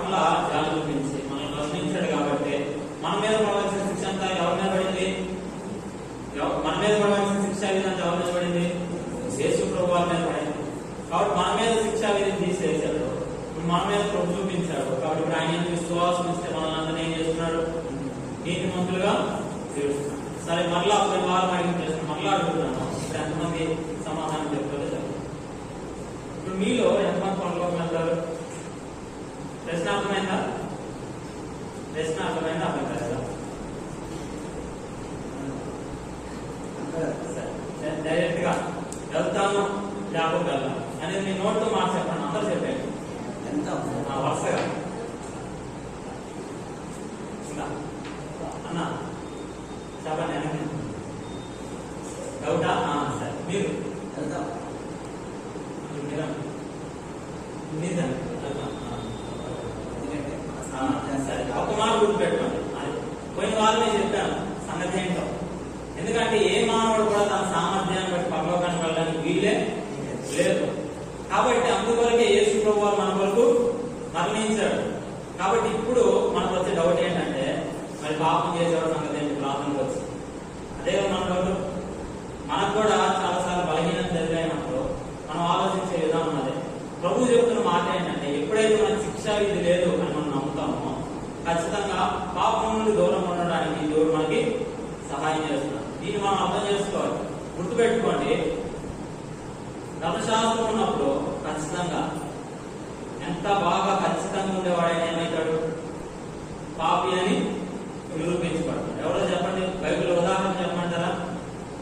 పట్ల జాలి చూపించి మనల్ని ప్రశ్నించాడు కాబట్టి మన మీద పడవలసిన శిక్ష అంతా ఎవరి మీద పడింది? మన మీద పడవలసిన శిక్షా విధి ఎవరి మీద పడింది? యేసు ప్రభు వారి మీద పడింది. కాబట్టి మన మీద శిక్షా విధిని తీసేసాడు, ఇప్పుడు మన మీద ప్రభు చూపించాడు. కాబట్టి ఇప్పుడు ఆయన విశ్వాసం ఇస్తే మనల్ని అందరినీ ఏం చేస్తున్నాడు? నీతిమంతులుగా తీరుస్తున్నాడు. సరే, మరలా ఒక వారం అడిగిన ప్రశ్న మరలా అడుగుతున్నాను. ఇప్పుడు ఎంతమంది సమాధానం చెప్తారో ఇప్పుడు మీలో ఎంతమంది పనులకు వెళ్తారు? ప్రశ్న అర్థమైందా? ప్రశ్న అర్థమైందా? అర్థం కాదా? డైరెక్ట్ గా వెళ్తాను లేకపోతే వెళ్ళాలి అనేది మీ నోట్తో మాట చెప్పండి. అందరూ చెప్పండి వరుసగా. అన్న చెప్పండి. వెనక్కి డౌటా? సరే, మీరు వెళ్తాం. సరే, ఒక మాట గుర్తుపెట్టుకోండి. పోయిన వారం నేను చెప్పాను సంగతి ఏంటో. ఎందుకంటే ఏ మానవుడు కూడా తన సామర్థ్యాన్ని బట్టి పరలోకానికి వెళ్ళడానికి వీలే లేదు. కాబట్టి అందువరకే యేసు ప్రభువు మన కొరకు మరణించాడు. కాబట్టి ఇప్పుడు మనకు వచ్చే డౌట్ ఏంటంటే, మరి పాపం చేసేవాడు సంగతి ఏంటి? ప్రార్థనకు వచ్చి అదే మన డౌట్. మనకు కూడా చాలాసార్లు బలహీనత ఎదురైనప్పుడు మనం ఆలోచించే విధానం అదే. ప్రభు చెప్తున్న మాట ఏంటంటే, ఎప్పుడైతే మనకు శిక్షా విధి లేదు అని మనం నమ్ముతామో ఖచ్చితంగా పాపం నుండి దూరం ఉండడానికి దేవుడు మనకి సహాయం చేస్తున్నాడు. దీన్ని మనం అర్థం చేసుకోవాలి. గుర్తుపెట్టుకోండి, ధర్మశాస్త్రం ఉన్నప్పుడు ఖచ్చితంగా ఎంత బాగా ఖచ్చితంగా ఉండేవాడైనా ఏమవుతాడు? పాపి అని నిరూపించబడతాడు. ఎవరో చెప్పండి, బైబిల్ ఉదాహరణ చెప్పమంటారా?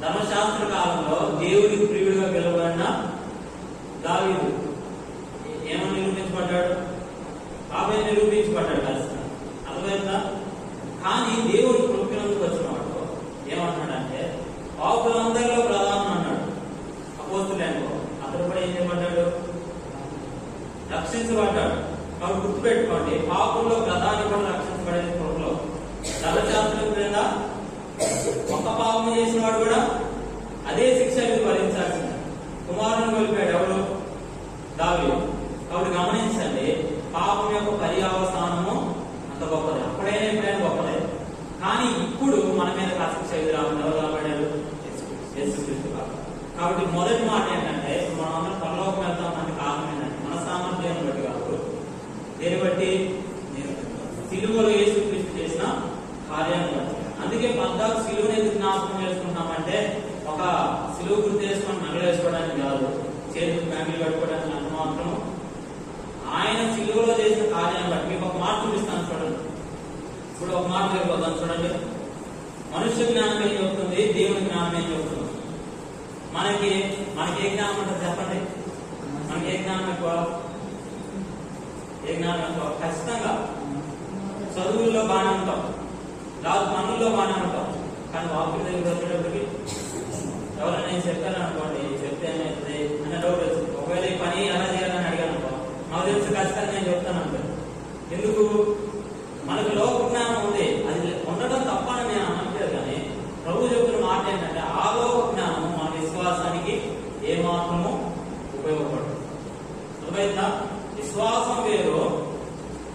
ధర్మశాస్త్ర కాలంలో దేవుడికి ప్రియుడిగా పిలువబడిన దావీదు ఏమని నిరూపించబడ్డాడు? పాపి అని నిరూపించబడ్డాడు ఖచ్చితంగా. అర్థమైందా? కానీ దేవుడు కృపనందుకు వచ్చినవాడు ఏమంటున్నాడంటే, పాపులందరిలో ప్రధానం అన్నాడు. అపోస్తులేమో అతడు కూడా ఏం చేయబడ్డాడు? రక్షించబడ్డాడు. కాబట్టి గుర్తుపెట్టుకోండి, పాపుల్లో ప్రధాని కూడా రక్షించబడేది కృపలో. ధర్మశాస్త్రం క్రింద ఒక పాపం చేసిన వాడు కూడా అదే శిక్ష భరించాల్సింది. కుమారుని వెళ్ళిపోయాడు ఎవరు? దావీదు. కాబట్టి గమనించండి, పాపం యొక్క పర్యావసానము అంత గొప్పది. అప్పుడైనా ఎప్పుడైనా గొప్పదే. కానీ ఇప్పుడు మన మీద శిక్ష ఎదురు రాకుండా ఎవరు రాబడ్డాడు? యేసుక్రీస్తు. కాబట్టి మొదటి మాట ఏంటంటే, మనం అందరం పరలోకం వెళ్తామని కారణం ఏంటంటే మన సామర్థ్యాన్ని బట్టి కాదు. దేని బట్టి? సిలువలో యేసుక్రీస్తు చేసిన కార్యాన్ని బట్టి. అందుకే పద్దాకు సిలువను ఎందుకు జ్ఞాపకం చేసుకుంటామంటే, ఒక సిలువ గుర్తు చేసుకొని నగలు వేసుకోవడానికి కాదు, చేతులకు బ్యాంకులు కట్టుకోవడానికి అంత మాత్రం. ఆయన సిలువలో చేసిన కార్యాన్ని బట్టి మీకు ఒక మాట చూపిస్తాను చూడండి. ఇప్పుడు ఒక మాట వెళ్ళిపోతాను చూడండి. మనుష్య జ్ఞానం ఏం చెప్తుంది? దేవుని జ్ఞానం ఏం చెప్తుంది? మనకి ఏ జ్ఞానం ఉంటుంది చెప్పండి? మనకి ఏ జ్ఞానం ఎక్కువ? ఏ జ్ఞానం ఎక్కువ? ఖచ్చితంగా చదువుల్లో బాగానే ఉంటాం, రాజు పనుల్లో బాగానే ఉంటాం. కానీ వాక్యం దగ్గర వచ్చేటప్పటికి ఎవరైనా నేను చెప్పాను అనుకోండి, చెప్తే ఏమవుతుంది అన్న డౌట్ వచ్చింది. ఒకవేళ ఈ పని ఎలా చేయాలని అడిగాను అనుకో, నాకు తెలిసి ఖచ్చితంగా నేను చెప్తాను అంటే. ఎందుకు? మనకు లోక జ్ఞానం ఉంది, అది ఉండడం తప్పని నేను అనట్లేదు. కానీ ప్రభు చెప్తున్న మాట ఏంటంటే, ఆ లోక జ్ఞానం మన విశ్వాసానికి ఏమాత్రము ఉపయోగపడదు. అర్థమైందా? విశ్వాసం వేరు,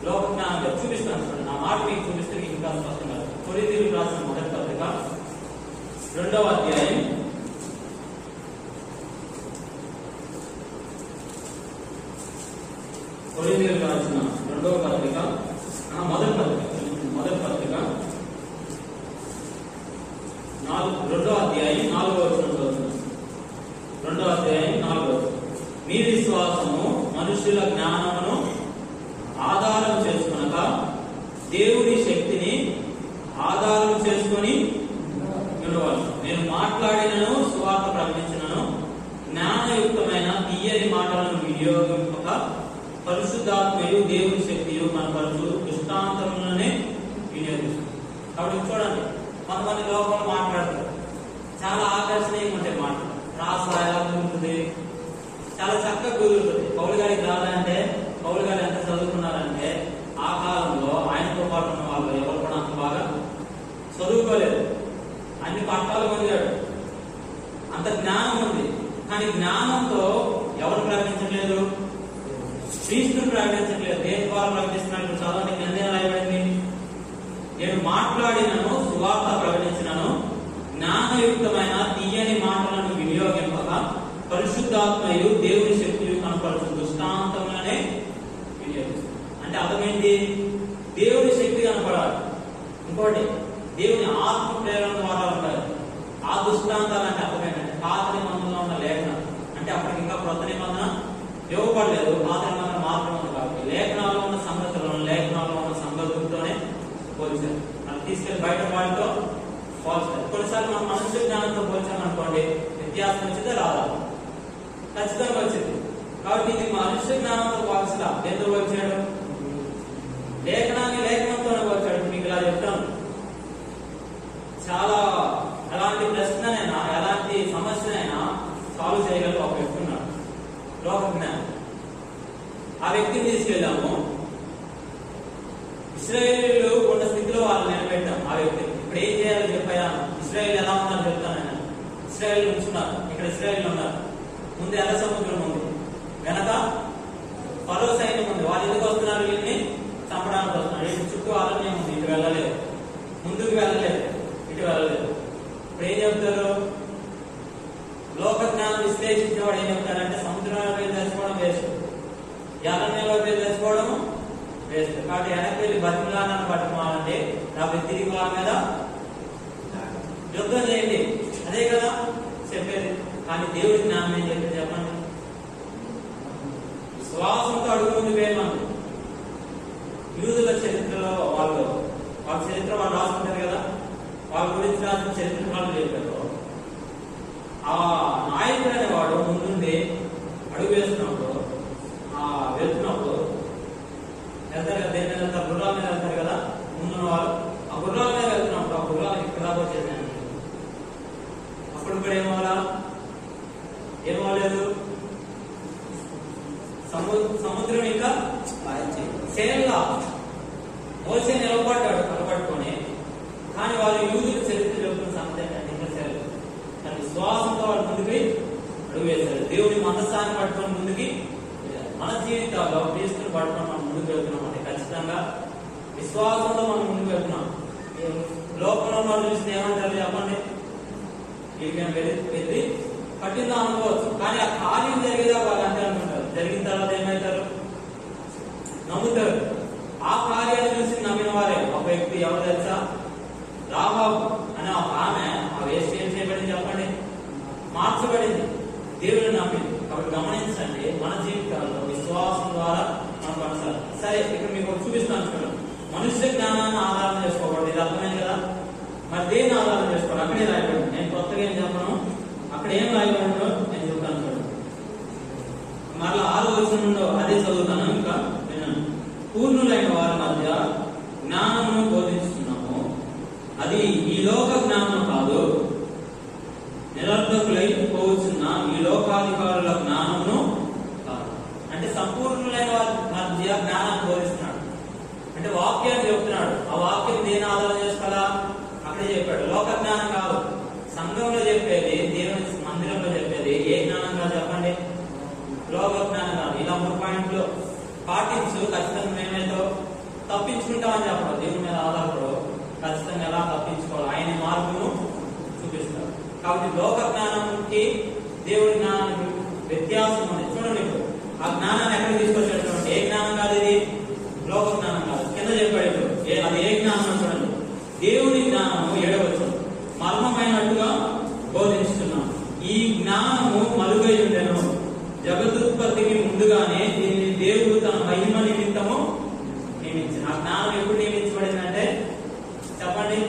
లోక జ్ఞానం వేరు. చూపిస్తాను చూడండి. నా మాట మీకు చూపిస్తే మీకు ఇంకా స్పష్టంగా. కొరింథీయులకు రాసిన మొదటి పత్రిక 2వ అధ్యాయం 2వ పత్రిక మొదటి పత్రిక 2వ అధ్యాయం 4వ వచనం. 2వ అధ్యాయం 4వ వచనం. మీ విశ్వాసము మనుషుల జ్ఞానమును ఆధారం చేసుకొనక దేవుని శక్తిని ఆధారం చేసుకొని వినవాలి. నేను మాట్లాడినను సువార్త ప్రకటించినను జ్ఞానయుక్తమైన తీయని మాటలను వినియోగింపక పరిశుద్ధాత్మయు దేవుని శక్తియు మన పరుచు దృష్టాంతములనే వినియోగిస్తుంది. కాబట్టి చూడండి, కొంతమంది లోకంలో మాట్లాడతారు, చాలా ఆకర్షణీయంగా ఉంటాయి మాటలు. రాస ఎలా కుదురుతుంది? చాలా చక్కగా కుదురుతుంది. పౌలు గారికి రాదంటే, పౌలు గారు ఎంత చదువుకున్నారంటే, ఆ కాలంలో ఆయనతో పాటు ఉన్న వాళ్ళు ఎవరు కూడా అంత బాగా చదువుకోలేదు. అన్ని పట్టాలు పొందాడు, అంత జ్ఞానం ఉంది. కానీ జ్ఞానంతో ఎవరు ప్రకటించట్లేదు? క్రీస్తుని ప్రకటించట్లేదు. దేని ద్వారా ప్రకటిస్తున్నాడు? నేను మాట్లాడినను సువార్త ప్రకటించినను జ్ఞానయుక్తమైన తీయని మాటలను వినియోగింపక పరిశుద్ధాత్మయు దేవుని శక్తియు కనపరచు దృష్టాంతములనే వినియోగిస్తాను. అంటే అర్థమేంటి? దేవుని శక్తి కనపడాలి. ఇంకోటి దేవుని ఆత్మ ప్రేరణ ద్వారా ఉంటారు. ఆ దృష్టాంతాలు అంటే అర్థమేంటంటే పాత నిబంధనలో ఉన్న లేఖనం అంటే అప్పటికి ఇంకా క్రొత్త నిబంధన ఇవ్వబడలేదు. పాత నిబంధన మాత్రమే ఉంది కాబట్టి లేఖనాల్లో ఉన్న సంగతులను లేఖనాల్లో ఉన్న సంగతులతోనే పోల్చారు. మనం తీసుకెళ్లి బయట వాటితో పోల్చారు. కొన్నిసార్లు మనం మనుషుల జ్ఞానంతో పోల్చామనుకోండి వ్యత్యాసం వచ్చిందే రాదా? ఖచ్చితంగా వచ్చింది. కాబట్టి ఇది మనుషుల జ్ఞానంతో పోల్చలా. ఎందుకు పోల్చాడు? లేఖనాన్ని లేఖనంతోనే పోల్చాడు. మీకు ఇలా చెప్తాను, చాలా ఎలాంటి ప్రశ్ననైనా ఎలాంటి సమస్యనైనా సాల్వ్ చేయగల ఒక వ్యక్తి ఉన్నాడు, లోక జ్ఞానం. ఆ వ్యక్తిని తీసుకెళ్దాము, ఇశ్రాయేలీయులు ఉన్న స్థితిలో వాళ్ళు నిలబెట్టాం. ఆ వ్యక్తిని ఇప్పుడు ఏం చేయాలో చెప్పాను. ఇశ్రాయేల్ ఎలా ఉన్నారో చెప్తాను. నేను ఇశ్రాయేల్ ఉంచున్నారు, ఇక్కడ ఇశ్రాయేల్ ఉన్నారు. ముందు ఎర్ర సముద్రం ఉంది, వెనక ఫరో సైన్యం ఉంది. వాళ్ళు ఎందుకు వస్తున్నారు? వీళ్ళని చంపడానికి వస్తున్నారు. ఇటు చుట్టూ అరణ్యం ఉంది, ఇటు వెళ్ళలేదు, ముందుకు వెళ్ళలేదు, ఇటు వెళ్ళలేదు. ఇప్పుడు ఏం చెప్తారు? లోక జ్ఞానం విశ్లేషించేవాడు ఏం చెప్తారంటే సముద్రంలో పేరు తెచ్చుకోవడం వేస్ట్, అరణ్యంలో పేరు తెచ్చుకోవడం వేస్ట్. కాబట్టి వెనక్కి వెళ్ళి బతిమలాన్ని పట్టుకోవాలంటే లేకపోతే తిరిగి వాళ్ళ మీద యుద్ధం చేయండి, అదే కదా చెప్పేది. కానీ దేవుడి జ్ఞానం ఏం చెప్పేది చెప్పండి? విశ్వాసంతో అడుగు ముందు వేయమని. యూదుల చరిత్రలో వాళ్ళ చరిత్ర వాళ్ళు రాసుకుంటారు కదా, వాళ్ళ గురించి రాసిన చరిత్ర వాళ్ళు చెప్పారు. ఆ నాయకుడు అనేవాడు ముందుండి అడుగు వేస్తున్నప్పుడు వెళ్తున్నప్పుడు వెళ్తారు కదా, దేని మీద వెళ్తారు? గుర్రాల మీద వెళ్తారు కదా ముందున్న వాళ్ళు. ఆ గుర్రాల మీద వెళ్తున్నప్పుడు ఆ గుర్రాలు ఇక్కడ వచ్చేసాను. అప్పుడు కూడా ఏమవలేదు, సముద్రం ఇంకా సేనలా మోసే నిలబడ్డాడు కనబట్టుకొని. కానీ వాళ్ళు యూదుల చరిత్ర చెబుతున్న సంగతి ఏంటంటే ఇంకా సేనలు. కానీ విశ్వాసంతో వాళ్ళు ముందుకి అడుగు వేశారు. దేవుని మనస్సాన్ని పట్టుకొని ముందుకి. మన జీవితాల్లో క్రీస్తుని పట్టుకొని మనం ముందుకు వెళ్తున్నాం అంటే ఖచ్చితంగా విశ్వాసంతో మనం ముందుకు వెళ్తున్నాం. లోకంలో వాళ్ళు చూసిన ఏమంటారు చెప్పండి? వీళ్ళకి వెళ్ళి కఠినంగా అనుకోవచ్చు, కానీ ఆ కార్యం జరిగేదా వాళ్ళు అంటే అనుకుంటారు. జరిగిన తర్వాత ఏమవుతారు? నమ్ముతారు. ఆ కార్యాన్ని చూసి నమ్మిన వారే ఒక వ్యక్తి ఎవరు తెలుసా? రాహాబు అనే ఒక ఆమె ఆ వేస్ట్ ఏం చేయబడింది చెప్పండి? మార్చబడింది, దేవుని నమ్మింది. కాబట్టి గమనించండి, మన జీవితాల్లో విశ్వాసం ద్వారా మనం కొనసాగాలి. సరే, ఇక్కడ మీకు చూపిస్తాను చూడండి. మనుష్య జ్ఞానాన్ని ఆధారం చేసుకోకూడదు, ఇది అర్థమైంది కదా. మరి దేన్ని ఆధారం చేసుకోవాలి? అక్కడే రాయబడింది. నేను కొత్తగా ఏం చెప్పను, అక్కడ ఏం రాయబడిందో నేను చెప్తాను చూడండి. మరలా 6వ వచనంలో అదే చదువుతాను. ఇంకా వినండి. పూర్ణులైన వారి మధ్య జ్ఞానమును బోధిస్తున్నాము, అది ఈ లోక జ్ఞానం కాదు, నిరర్ధకులై పోవచ్చున్న ఈ లోకాధికారుల జ్ఞానమును కాదు. అంటే సంపూర్ణులైన వారి మధ్య జ్ఞానాన్ని బోధిస్తున్నాడు అంటే వాక్యాన్ని చెప్తున్నాడు. ఆ వాక్యం దేని ఆధారం చేసుకోవాలా? అక్కడే చెప్పాడు. లోక జ్ఞానం కాదు, సంఘంలో చెప్పేది, దేవుని మందిరంలో చెప్పేది ఏ జ్ఞానం కాదు చెప్పండి? లోక జ్ఞానం కాదు. ఇలా 3 పాయింట్లు పాటించు, ఖచ్చితంగా మేమైతే తప్పించుకుంటామని చెప్పడం. దేవుని మీద ఆధారపడు, ఖచ్చితంగా ఎలా తప్పించుకోవాలి ఆయన మార్గము చూపిస్తాడు. కాబట్టి లోక జ్ఞానానికి దేవుడి జ్ఞానానికి వ్యత్యాసం ఉంది. చూడండి, ఆ జ్ఞానాన్ని ఎక్కడ తీసుకొచ్చాడు? ఏ జ్ఞానం కాదు ఇది? లోక జ్ఞానం కాదు. కింద చెప్పాడు ఇప్పుడు అది ఏ జ్ఞానం చూడండి. దేవుని జ్ఞానము 7వ వచనం మర్మమైనట్టుగా బోధించుతున్నాం. ఈ జ్ఞానము మరుగై ఉండెను, జగదుత్పత్తికి ముందుగానే దీన్ని దేవుడు తన మహిమ నిమిత్తము నియమించిన. ఆ జ్ఞానం ఎప్పుడు నియమించబడిందంటే చెప్పండి?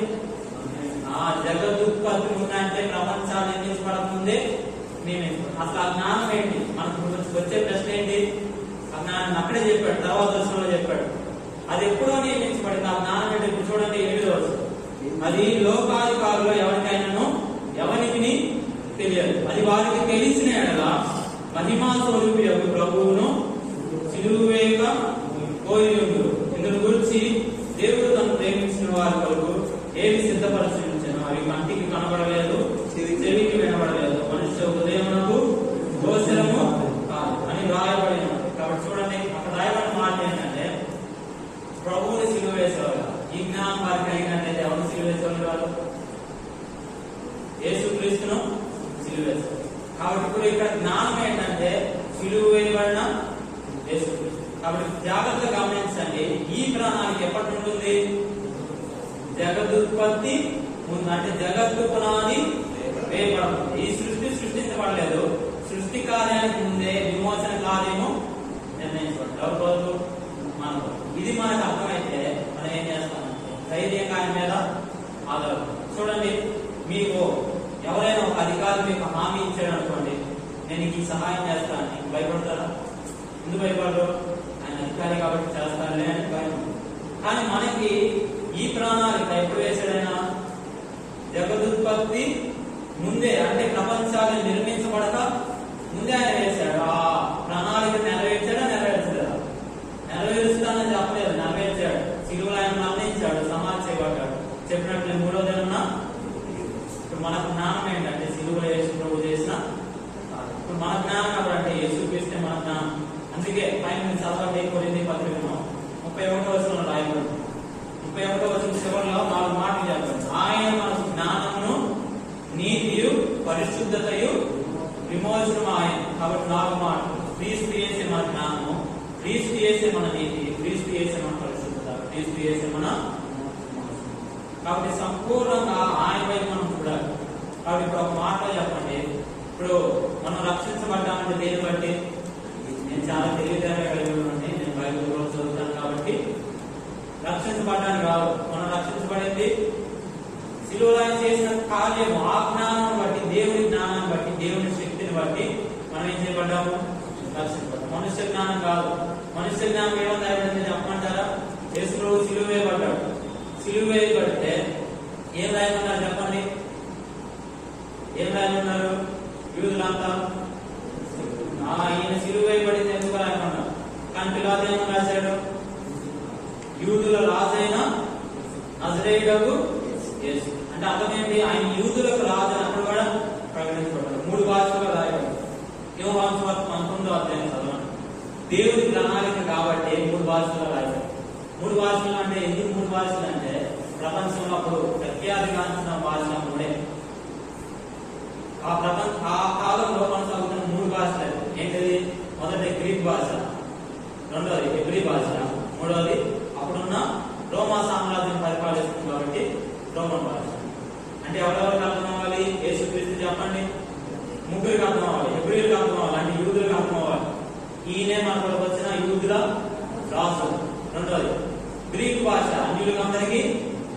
ఆ జగదుత్పత్తి ముందంటే ప్రపంచాలు నిర్మించబడక ముందే నియమించబడి. అసలు ఆ జ్ఞానం ఏంటి? మనకు వచ్చే ప్రశ్న ఏంటి? ఆ జ్ఞానం అక్కడే చెప్పాడు, తర్వాత దర్శనంలో చెప్పాడు. అది ఎప్పుడో నియమించబడింది. ఆ జ్ఞానం ఏంటి? ఇప్పుడు చూడండి 7వ వచనం. అది లోకాధికారులు ఎవరికి తెలియదు. అది వారికి తెలిసిన ఎడల మహిమా స్వరూపి యొక్క ప్రభువును సిలువేక కోరియుందురు. ఇందును గురించి దేవుడు తను ప్రేమించిన వారి కొరకు ఏమి సిద్ధపరచుంచాను అవి కంటికి కనబడలేదు, చెవికి వినబడలేదు, మనుష్య హృదయమునకు గోచరము కాదు అని రాయబడిన. కాబట్టి చూడండి, అక్కడ రాయబడిన మాట ఏంటంటే ప్రభువుని సిలువ వేసేవారు. ఈ జ్ఞానం వారికి వేసేవాడు? యేసుక్రీస్తును సిలువ వేశారు. కాబట్టి ఇప్పుడు ఇక్కడ జ్ఞానం ఏంటంటే సిలువ వేయబడిన యేసుక్రీస్తు. కాబట్టి జాగ్రత్తగా గమనించండి, ఈ ప్రణాళిక ఎప్పటి ఉంటుంది? జగదుత్పత్తి ముందు, అంటే జగత్తు పునాది వేయబడుతుంది. ఈ సృష్టి సృష్టించబడలేదు, సృష్టి కార్యానికి ముందే విమోచన కార్యము నిర్ణయించబడింది. ఎవరు? మనకు. ఇది మనకు అర్థమైతే మనం ఏం చేస్తామంటే ధైర్యంగా ఆయన మీద ఆధారపడతాం. చూడండి, మీకు ఎవరైనా ఒక అధికారి మీకు హామీ ఇచ్చాడు అనుకోండి, నేను నీకు ఈ సహాయం చేస్తాను, నీకు భయపడతారా? ఎందుకు భయపడరు? ఆయన అధికారి కాబట్టి చేస్తానులే అని భయం. కానీ మనకి ఈ ప్రణాళిక ఎప్పుడు వేసాడైనా? జగదుత్పత్తి ముందే, అంటే ప్రపంచాన్ని నిర్మించబడక ముందే ఆయన వేశాడు. ఆ ప్రణాళిక నెరవేర్చాడా? నెరవేర్చలేదా? నెరవేరుస్తానని చెప్పలేదు, నెరవేర్చాడు. సిలువలో ఆయన మరణించాడు, సమాధి చేయబడ్డాడు. చెప్పినట్లు 3వ దినాన ఇప్పుడు మన జ్ఞానం ఏంటంటే సిలువలో యేసు ప్రభు చేసిన. ఇప్పుడు మన జ్ఞానం కాబట్టి యేసుక్రీస్తే మన జ్ఞానం. అందుకే పైన చదవండి, కొరింథీ పత్రికను 31వ వచనంలో రాయబడింది. 31వ వచనం చివరిలో 4 మాటలు చెప్పండి. ఆయన మనకు జ్ఞానమును, నీతియు, పరిశుద్ధతయు, విమోచనము ఆయన. కాబట్టి 4 మాటలు. క్రీస్తు యేసే మన జ్ఞానము, క్రీస్తు యేసే మన నీతి, క్రీస్తు యేసే మన పరిశుద్ధత, క్రీస్తు యేసే మన. కాబట్టి సంపూర్ణంగా ఆయన వైపు మనం చూడాలి. కాబట్టి ఇప్పుడు ఒక మాటలో చెప్పండి, ఇప్పుడు మనం రక్షించబడ్డామంటే దేని బట్టి? నేను చాలా తెలివితేటగా కలిగి ఉన్నాను, నేను బైబిల్ రోజు చదువుతాను కాబట్టి రక్షించబడ్డానికి రాదు. మనం రక్షించబడింది సిలువలో ఆయన చేసిన కార్యము, ఆ జ్ఞానాన్ని బట్టి, దేవుని జ్ఞానాన్ని బట్టి, దేవుని శక్తిని బట్టి మనం ఏం చేయబడ్డాము? రక్షించబడ్డాము. మనుష్య జ్ఞానం కాదు. మనుష్య జ్ఞానం ఏమన్నా రాయబడింది చెప్పమంటారా? యేసు ప్రభు సిలువ వేయబడ్డాడు. సిలువ వేయబడితే ఏం రాయమన్నారు చెప్పండి? ఏం రాయమన్నారు యూదులంతా? ఈయన సిలువ వేయబడింది ఎందుకు రాయమన్నారు? కానీ పిలాతు ఏమని రాశాడు? యూదుల రాజైన నజరేయుడగు యేసు. అంటే అర్థమేంటి? ఆయన యూదులకు రాజు అప్పుడు కూడా ప్రకటించబడ్డాడు. 3 భాషలుగా రాయబడ్డాడు. యోహాను సువార్త 19వ అధ్యాయం చదవండి. దేవుని ప్రణాళిక కాబట్టి 3 భాషలుగా రాయబడ్డాడు. 3 భాషలు అంటే ఎందుకు 3 భాషలు అంటే ప్రపంచంలో అప్పుడు ప్రఖ్యాతిగాంచిన భాష 3. ఆ కాలంలో కొనసాగుతున్న 3 భాషలు ఏంటిది? మొదటి గ్రీక్ భాష, రెండవది హెబ్రీ భాష, మూడవది అప్పుడున్న రోమా సామ్రాజ్యం పరిపాలిస్తుంది కాబట్టి రోమన్ భాష. అంటే ఎవరెవరికి అర్థం అవ్వాలి? యేసుక్రీస్తు చెప్పండి, ముగ్గురికి అర్థం అవ్వాలి. హెబ్రీలకు అర్థం అవ్వాలి, అంటే యూదులకు అర్థం అవ్వాలి. ఈయనే మనకు వచ్చిన యూదుల రాజు. రెండవది గ్రీక్ భాష, అన్యులందరికీ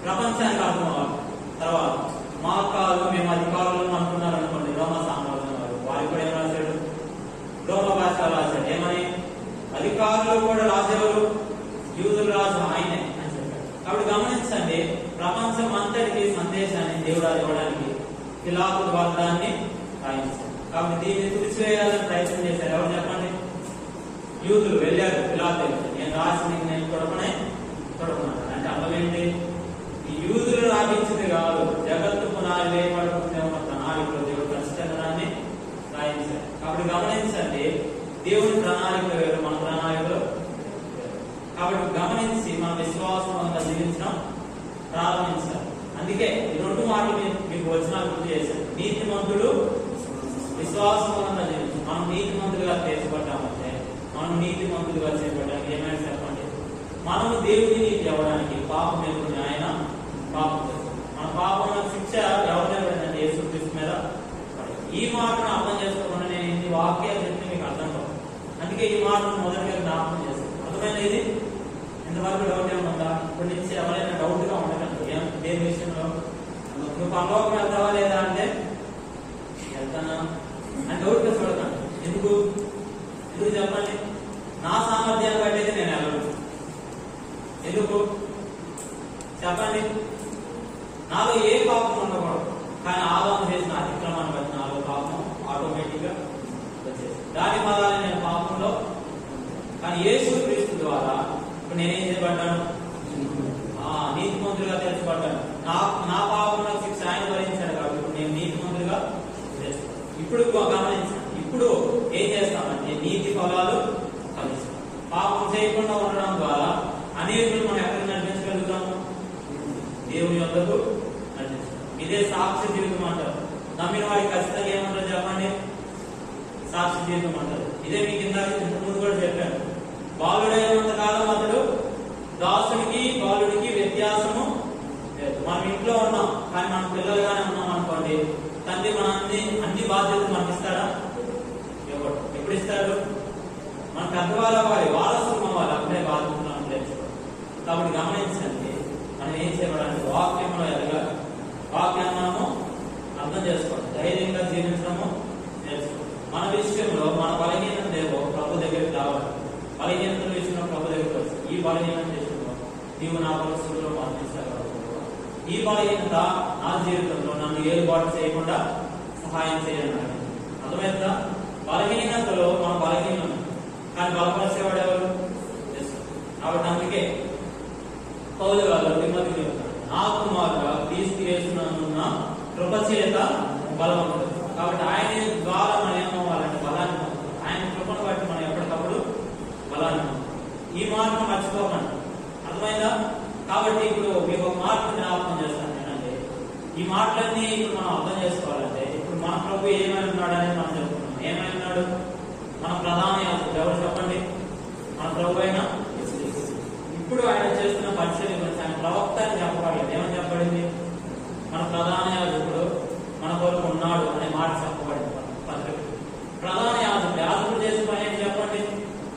ప్రపంచానికి అర్థం అవ్వాలి. తర్వాత మార్కాలు, మేము అధికారులను అనుకున్నారు అనుకోండి, రోమా సామ్రాజ్యం వారికి కూడా ఏం రాశాడు? రోమా భాష రాశాడు. ఏమని? అధికారులు కూడా రాసేవారు, యూదుల రాజు ఆయనే అని చెప్పాడు. కాబట్టి గమనించండి, ప్రపంచం అంతటికి సందేశాన్ని దేవుడు ఇవ్వడానికి పిలాతు ద్వారా దాన్ని రాయించాడు. కాబట్టి దీన్ని తుడిచివేయాలని ప్రయత్నం చేశారు. ఎవరు చెప్పండి? యూదులు వెళ్ళారు పిలాతు. నేను రాసి నేను తొడపన్నాడు. అంటే అర్థం ఏంటి? ఈ యూదులు రాయించింది కాదు, జగత్తు పునాది వేయబడుతుందే ఉన్న ప్రణాళికలో దేవుడు ఖచ్చితంగా దాన్ని రాయించారు. కాబట్టి గమనించండి, దేవుని ప్రణాళిక వేరు, మన ప్రణాళికలో. కాబట్టి గమనించి మన విశ్వాసంగా జీవించడం ప్రారంభించాలి. అందుకే ఈ 2 మాటలు మీకు వచనాలు గుర్తు చేశాను. నీతిమంతుడు విశ్వాసంగా జీవించాలి. మనం నీతిమంతులుగా తీర్చబడ్డామంటే, మనం నీతిమంతులుగా చేయబడ్డానికి ఏమైనా చెప్పండి? మనము దేవుని నీతి అవ్వడానికి పాపం ఎదుగుని ఆయన పాపం చేస్తాం. మన పాపం శిక్ష ఎవరి మీద పడిందంటే యేసుక్రీస్తు మీద. ఈ మాటను అర్థం చేసుకోకుండా నేను ఇన్ని వాక్యాలు చెప్తే మీకు అర్థం కాదు. అందుకే ఈ మాటను మొదటిగా జ్ఞాపకం చేస్తాను. అర్థమైనా ఇది? ఇంతవరకు డౌట్ ఏమైనా ఉందా? ఇప్పటి నుంచి ఎవరైనా డౌట్ గా ఉండకండి. దేని విషయంలో నువ్వు పరలోకం వెళ్తావా లేదా అంటే వెళ్తానా అని డౌట్ గా చూడకండి. ఎందుకు చెప్పండి? నా సామర్థ్యాన్ని బట్టి అయితే నేను వెళ్ళను. ఎందుకు చెప్పండి? నాలో ఏ పాపం ఉండకూడదు, కానీ ఆదాము చేసిన అతిక్రమాన్ని బట్టి నాలో పాపం ఆటోమేటిక్ గా వచ్చేసి దాని పదాన్ని నేను పాపంలో. కానీ యేసుక్రీస్తు ద్వారా ఇప్పుడు నేనేం చేయబడ్డాను? నీతిమంతులుగా తీర్చబడ్డాను. నా పాపంలో శిక్ష ఆయన భరించాడు కాబట్టి ఇప్పుడు నేను నీతిమంతులుగా చేస్తాను. ఇప్పుడు గమనించాను, ఇప్పుడు ఏం చేస్తామంటే నీతి ఫలాలు ఫలిస్తాం. పాపం చేయకుండా ఉండడం ద్వారా అనేకులు మనం ఎక్కడికి నడిపించగలుగుతాము? దేవుని యొద్దకు నడిపించగలుగుతాం. ఇదే సాక్షి జీవితం అంటారు. నమ్మిన వారికి ఖచ్చితంగా ఏమంటారు చెప్పండి? సాక్షి జీవితం అంటారు. ఇదే మీకు ఇంతకుముందు కూడా చెప్పాను. బాలుడైనంత కాలం అతడు దాసుడికి బాలుడికి వ్యత్యాసము లేదు. మనం ఇంట్లో ఉన్నాం కానీ మన పిల్లలుగానే ఉన్నాం అనుకోండి, తండ్రి మన అన్ని బాధ్యతలు మనకి ఇస్తాడా? ఎప్పుడు ఇస్తాడు? మన పెద్దవాళ్ళ వారసులు అవ్వాలి, అప్పుడే బాధ్యతలు మనం నేర్చుకోవాలి. కాబట్టి గమనించండి, మనం ఏం చేయబడాలి? వాక్యంలో ఎదగాలి. వాక్యాన్ని మనము అర్థం చేసుకోవాలి, ధైర్యంగా జీవించడము నేర్చుకోవాలి. మన విషయంలో మన బలహీనత ఏవో ప్రభు దగ్గరికి రావాలి. బలహీనతల విషయంలో ప్రభు దగ్గరికి వస్తుంది. ఈ బలహీనత విషయంలో నీవు నా పరిస్థితుల్లో మరణించాలి. ఈ బలహీనత నా జీవితంలో నన్ను ఏలుబాటు చేయకుండా సహాయం చేయండి. అర్థమైందా? బలహీనతలో మన బలహీనం కానీ బలపరిచేవాడు ఎవరు? కాబట్టి అందుకే పౌలు గారు తిమ్మతికి చెప్తారు, నా కుమారుగా క్రీస్తు యేసునందున్న కృప చేత బలవంతుడు. కాబట్టి ఆయన ద్వారా మనం ఏమవ్వాలంటే బలాన్ని పొందుతాం. ఆయన కృపను బట్టి మనం ఎప్పటికప్పుడు బలాన్ని పొందుతాం. ఈ మాటను మర్చిపోకండి. అర్థమైందా? కాబట్టి ఇప్పుడు మీకు ఒక మాటను జ్ఞాపకం చేస్తాను ఏంటంటే, ఈ మాటలన్నీ ఇప్పుడు మనం అర్థం చేసుకోవాలంటే ఇప్పుడు మన ప్రభు ఏమై ఉన్నాడు అనేది మనం చెప్పుకున్నాం. ఏమై ఉన్నాడు? మన ప్రధాన యాజకుడు ఎవరు చెప్పండి? మన ప్రభు అయినా ఇప్పుడు ఆయన చేస్తున్న పరిచర్య గురించి ఆయన ప్రవక్త అని చెప్పబడలేదు. ఏమని చెప్పబడింది? మన ప్రధాన యాజకుడు మన కొరకు ఉన్నాడు అనే మాట చెప్పబడింది పత్రిక. ప్రధాన యాజకుడు యాజకుడు చేసిన పని ఏంటి చెప్పండి?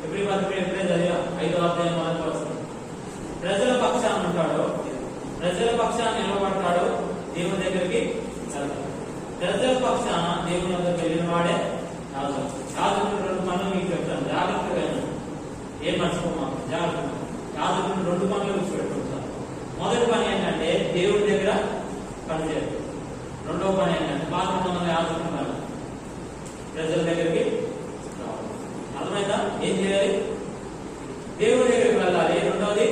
ఎప్పుడు పత్రిక ఎప్పుడే చదివా 5వ అధ్యాయం మొదటి వస్తుంది. ప్రజల పక్షాన్ని ఉంటాడు, ప్రజల పక్షాన్ని నిలబడతాడు, దేవుని దగ్గరికి వెళ్తాడు. ప్రజల పక్షాన దేవుని దగ్గరికి వెళ్ళిన వాడే యాజకుడు. యాజకుడు 2 పనులు మీకు చెప్తాను, జాగ్రత్తగా ఏం మర్చిపోమా, జాగ్రత్త. యాజకుడు 2 పనులు విడిచిపెట్టుకుంటారు. మొదటి పని ఏంటంటే దేవుడి దగ్గర పనిచేయడం. రెండవ పని ఏంటంటే పాత్ర యాజకుడు ప్రజల దగ్గరికి రావాలి. అర్థమైందా? ఏం చేయాలి? దేవుడి దగ్గరికి వెళ్ళాలి. రెండవది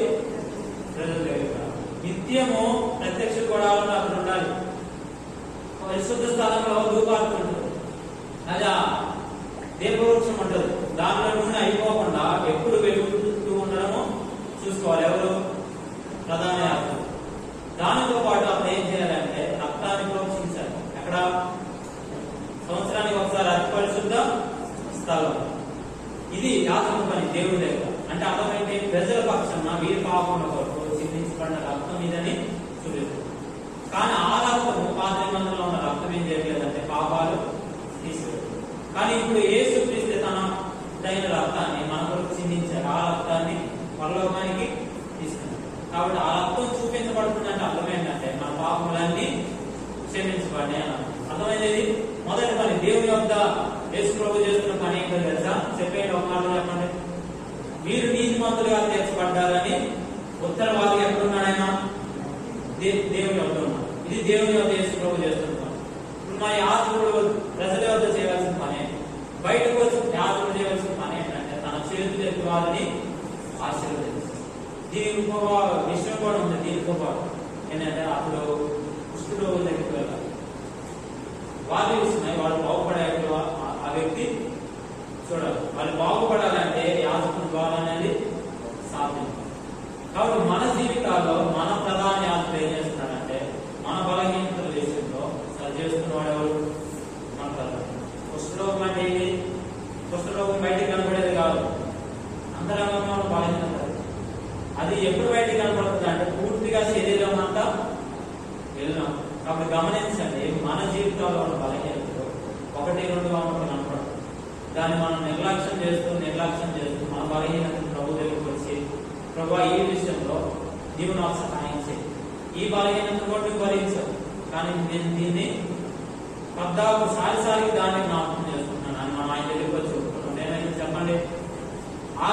ప్రజల దగ్గరికి రావాలి. నిత్యము ప్రత్యక్ష గుడారంలో అక్కడ ఉండాలి. పరిశుద్ధ స్థలంలో ధూపార్పణ ఉంటుంది, అలా దీపవృక్షం ఉంటుంది. దానిలో నుండి అయిపోకుండా ఎప్పుడు వెలుగుతూ ఉండడము చూసుకోవాలి. ఎవరు? ప్రధాన యాజకుడు. దానితో పాటు అప్పుడు ఏం చేయాలంటే రక్తాన్ని ప్రోక్షించాలి. ఎక్కడ? సంవత్సరానికి ఒకసారి అతి పరిశుద్ధ స్థలం. ఇది యాజకుడి పని దేవుడి దగ్గర. అంటే అర్థమైతే ప్రజల పక్షాన వీరి పాపముల కొరకు చిందించబడిన రక్తం మీదని చూపిస్తుంది. కానీ ఆ రక్తము పాత నిబంధనలో ఉన్న రక్తం ఏం చేయట్లేదంటే పాపాలు తీసుకెళ్ళి. కానీ ఇప్పుడు యేసుక్రీస్తు తన దైన రక్తాన్ని మన కొరకు చిందించారు. ఆ రక్తాన్ని పరలోకానికి తీసుకున్నారు. కాబట్టి ఆ రక్తం చూపించబడుతుందంటే అర్థం ఏంటంటే మన పాపములన్నీ క్షమించబడి. అర్థమైనది మొదటి పని. దేవుని వద్ద యేసు ప్రభు చేస్తున్న పని ఏంటో తెలుసా? చెప్పేయండి, ఒక మాట చెప్పండి. మీరు నీతిమంతులుగా తీర్చబడ్డారని ఉత్తరవాదిగా ఎక్కడున్నాడు ఆయన? దేవుని వద్ద ఉన్నాడు. ఇది దేవుని వద్ద యేసు ప్రభు చేస్తున్న పని. ఇప్పుడు మన యాజకుడు ప్రజల వద్ద చేయవలసిన పని, బయటకు వచ్చి యాజకుడు చేయవలసిన పని ఏంటంటే తన చేతులు ఎత్తి వారిని ఆశీర్వదించాలి. దీని ఇంకో విషయం కూడా ఉంది. దీనితో పాటు ఏంటంటే అప్పుడు కుష్ఠరోగుల దగ్గరికి వెళ్ళాలి. వాళ్ళు ఇస్తున్నాయి, వాళ్ళు బాగుపడే ఆ వ్యక్తి చూడాలి. వాళ్ళు బాగుపడాలంటే యాజకుడు ద్వారా అనేది సాధ్యం. కాబట్టి మన జీవితాల్లో మన ప్రధాన యాజకుడు ఏం చేస్తున్నాడంటే మన బలహీనతల విషయంలో సరి చేస్తున్న వాడు ఎవరు? మన ప్రధాన. కుష్ఠరోగం అంటే ఏంటి? కుష్ఠరోగం బయటికి కనపడేది కాదు, అంతరంగంలో బలహీనత. అది ఎప్పుడు బయటికి కనపడుతుంది అంటే పూర్తిగా శరీరం అంతా వెళ్ళినాం. కాబట్టి గమనించండి, మన జీవితంలో ఉన్న బలహీనతలు 1-2 కనపడదు. దాన్ని మనం నిర్లక్ష్యం చేస్తూ మన బలహీనతను ప్రభు దగ్గరికి వచ్చి, ప్రభు ఈ విషయంలో నీవు నాకు సహాయం చేయి, ఈ బలహీనతను కూడా భరించావు, కానీ నేను దీన్ని 14 సారి దాన్ని జ్ఞాపకం చేసుకుంటున్నాను అని మనం ఆయన దగ్గరికి వచ్చి చెప్పుకున్నాం. ఏమైంది చెప్పండి? ఆ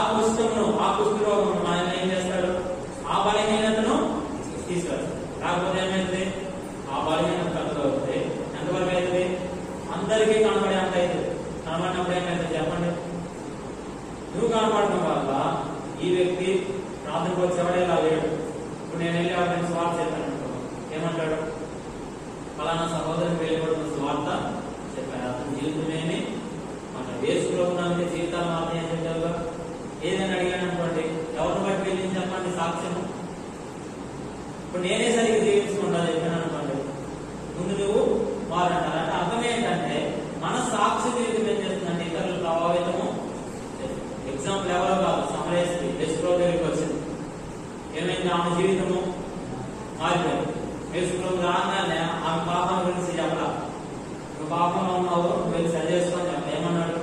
కుష్ఠరోగం ఆయన ఏం చేస్తాడు? ఆ బలహీనతను తీసుకెళ్తాడు. కాకపోతే ఏమైతుంది? ఆ బలహీనత కలుగుతుంది. ఎంతవరకు అవుతుంది? అందరికీ కనబడే అంత అవుతుంది. కనబడినప్పుడు ఏమైతుంది చెప్పండి? నువ్వు కనపడటం వల్ల ఈ వ్యక్తి ప్రార్థనకు వచ్చేవాడేలా లేడు. ఇప్పుడు నేను వెళ్ళి వాడిని స్వార్థ చెప్పాను అనుకో, ఏమంటాడు? ఫలానా సహోదరుని వెళ్ళిపడుతున్న స్వార్థ చెప్పాను. అతని జీవితమేమి మన వేసుకున్నామంటే జీవితాలు మాత్రం ఏం చెప్పారు? ఏదైనా అడిగాను అనుకోండి, ఎవరిని బట్టి వెళ్ళి చెప్పండి సాక్ష్యము. ఇప్పుడు నేనే సరిగ్గా జీవించకుండా చెప్పాను అనుకోండి, ముందు నువ్వు మారంటారు. అంటే అర్థం ఏంటంటే మన సాక్షి జీవితం ఏం చేస్తుందంటే ఇతరులు ప్రభావితము. ఎగ్జాంపుల్ ఎవరో కాదు, సమరేశ్వరి యేసుప్రభు దగ్గరికి వచ్చింది. ఏమైంది? ఆమె జీవితము మారిపోయింది. యేసుప్రభు రాగానే ఆమె పాపం గురించి చెప్పలా. నువ్వు పాపంలో ఉన్నావు, వెళ్ళి సరి చేసుకొని చెప్ప. ఏమన్నాడు?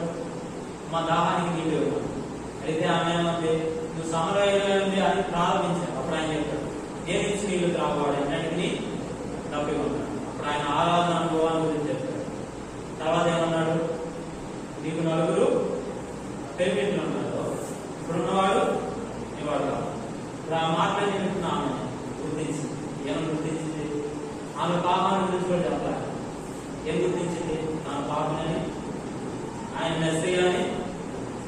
మా దాహానికి నీళ్ళు అయితే ఆమె ఏమంది? నువ్వు సమరయ్య అని ప్రారంభించావు. అప్పుడు ఆయన చెప్పాడు, నేను ఇచ్చి నీళ్లు త్రాగవాడు అన్నింటినీ తప్పికొన్నాడు. అప్పుడు ఆయన ఆరాధన అనుభవాన్ని గురించి చెప్పాడు. తర్వాత ఏమన్నాడు? నీకు నలుగురు పెరిమిట్లు ఉన్నారు, ఇప్పుడున్నవాడు ఇవాడు కాదు. ఇప్పుడు ఆ మాటలన్నీ వింటున్నా ఆమె గుర్తించి ఏమని గుర్తించింది? ఆమె పాపాన్ని గురించి కూడా చెప్పాలి. ఏం గుర్తించింది? నా పాపనని, ఆయన మెస్సయ్య అని,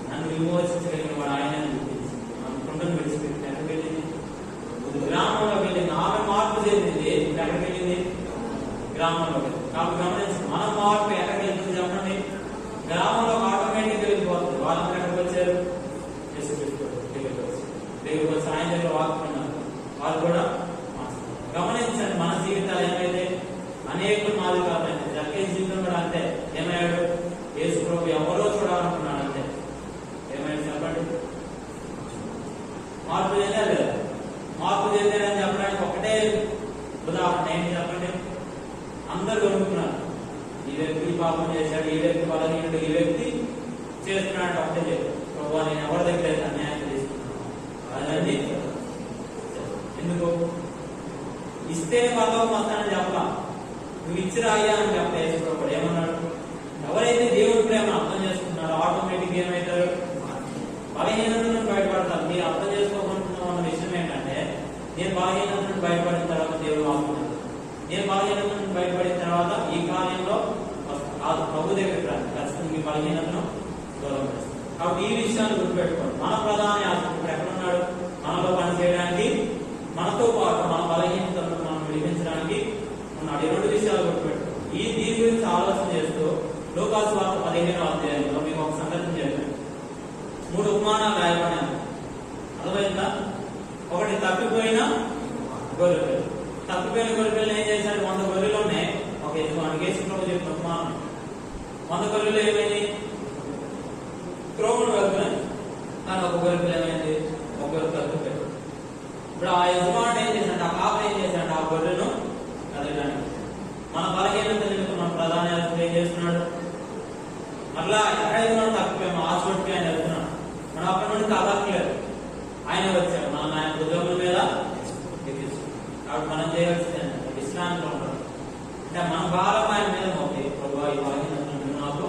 నన్ను విమోచించగలిగిన వాడు ఆయన గుర్తించింది. ఆమె కుండను విడిచిపెట్టి ఎక్కడికి వెళ్ళింది? గ్రామంలోకి వెళ్ళింది. ఆమె మార్పు చెందింది. ఎక్కడికి వెళ్ళింది? గ్రామంలోకి. కాబట్టి గమనించి మన మార్పు ఎక్కడికి వెళ్తుంది చెప్పండి? గ్రామంలో ఆటోమేటిక్ వెళ్ళిపోతుంది. వాళ్ళంతా ఎక్కడికి వచ్చారు? దగ్గరికి వచ్చి ఆయన దగ్గర వాక్కున్నారు. వాళ్ళు కూడా గమనించండి, మన జీవితాలు ఏమైతే అనేకులు మాది కాదండి. జక్కేజ్ జీవితం కూడా అంతే. ఏమయ్యాడు? యేసుప్రభు ఎవరో చూడాలనుకున్నాడు అంతే. ఏమైనా చెప్పండి? మార్పు చెందా లేదా? మార్పు చెందాడని చెప్పడానికి ఒకటే ఉదాహరణ ఏంటి చెప్పండి? అందరు కొనుక్కున్నారు. ఈ వ్యక్తి పాపం చేశాడు, ఈ వ్యక్తి బలహీనుడు, ఈ వ్యక్తి చేస్తున్నాడు. ఒకటే చెప్పాడు, ప్రభు నేను ఎవరి దగ్గర అయితే అన్యాయం తీసుకున్నాను అదండి. ఎందుకు? ఇస్తేనే పదవి వస్తానని చెప్పా, నువ్వు ఇచ్చిరా అయ్యా అని చెప్పా. యేసుప్రభుడు ఏమన్నాడు? ఎవరైతే దేవుడి ప్రేమ అర్థం చేసుకున్నారో ఆటోమేటిక్ ఏమవుతారు? బలహీనత నుండి బయటపడతారు. మీరు అర్థం చేసుకోకుండా ఉన్న విషయం ఏంటంటే, నేను బలహీనత నుండి బయటపడిన తర్వాత దేవుడు ఆపుకున్నాడు. నేను బలహీనత నుండి బయటపడిన తర్వాత ఈ కార్యంలో ప్రభు దగ్గరికి రాదు. ఖచ్చితంగా మీ బలహీనతను దూరం చేస్తాను. కాబట్టి ఈ విషయాన్ని గుర్తుపెట్టుకోండి. మన ప్రధాన యాజకుడు ఎక్కడున్నాడు? మనలో పనిచేయడానికి, మనతో పాటు మన బలహీనతలను మనం విడిపించడానికి ఉన్నాడు. ఈ రెండు విషయాలు గుర్తుపెట్టుకోండి. దీని గురించి ఆలోచన చేస్తూ లూకాసు వార్త 15వ అధ్యాయంలో మీకు ఒక సంగతి చెప్పాను. 3 ఉపమానాలు రాయబడినాయి. అర్థమైందా? ఒకటి తప్పిపోయిన గొర్రెలు. తప్పిపోయిన గొర్రెలు ఏం చేశాడు? 100 గొర్రెలు ఉన్నాయి. ఒక యజమానికి యేసుప్రభు చెప్పిన ఉపమానం. 100 గొర్రెలు ఏమైంది? త్రోవను వెళ్తున్నాయి. కానీ ఒక గొర్రెలు ఏమైంది? ఒక గొర్రె తప్పిపోయాడు. ఇప్పుడు ఆ యజమానుడు ఏం చేశాడు? ఆ కాపరి ఏం చేశాడు? ఆ గొర్రెను కదలడానికి. మన బలహీనత నిమిత్తం మన ప్రధాన యాజకుడు ఏం చేస్తున్నాడు? మళ్ళా ఎక్కడైతే మనం తప్పిపోయామో ఆ చోటుకి ఆయన వెళ్తున్నాడు. మనం అక్కడ నుండి కదలట్లేదు. ఆయన వచ్చాడు, మనం ఆయన ఉద్యోగుల మీద ఎక్కిస్తున్నాం. కాబట్టి మనం చేయవలసింది విశ్రాంతిలో ఉంటాం. అంటే మన భారం ఆయన మీద మోపి, ప్రభు ఈ బలహీనతను నాకు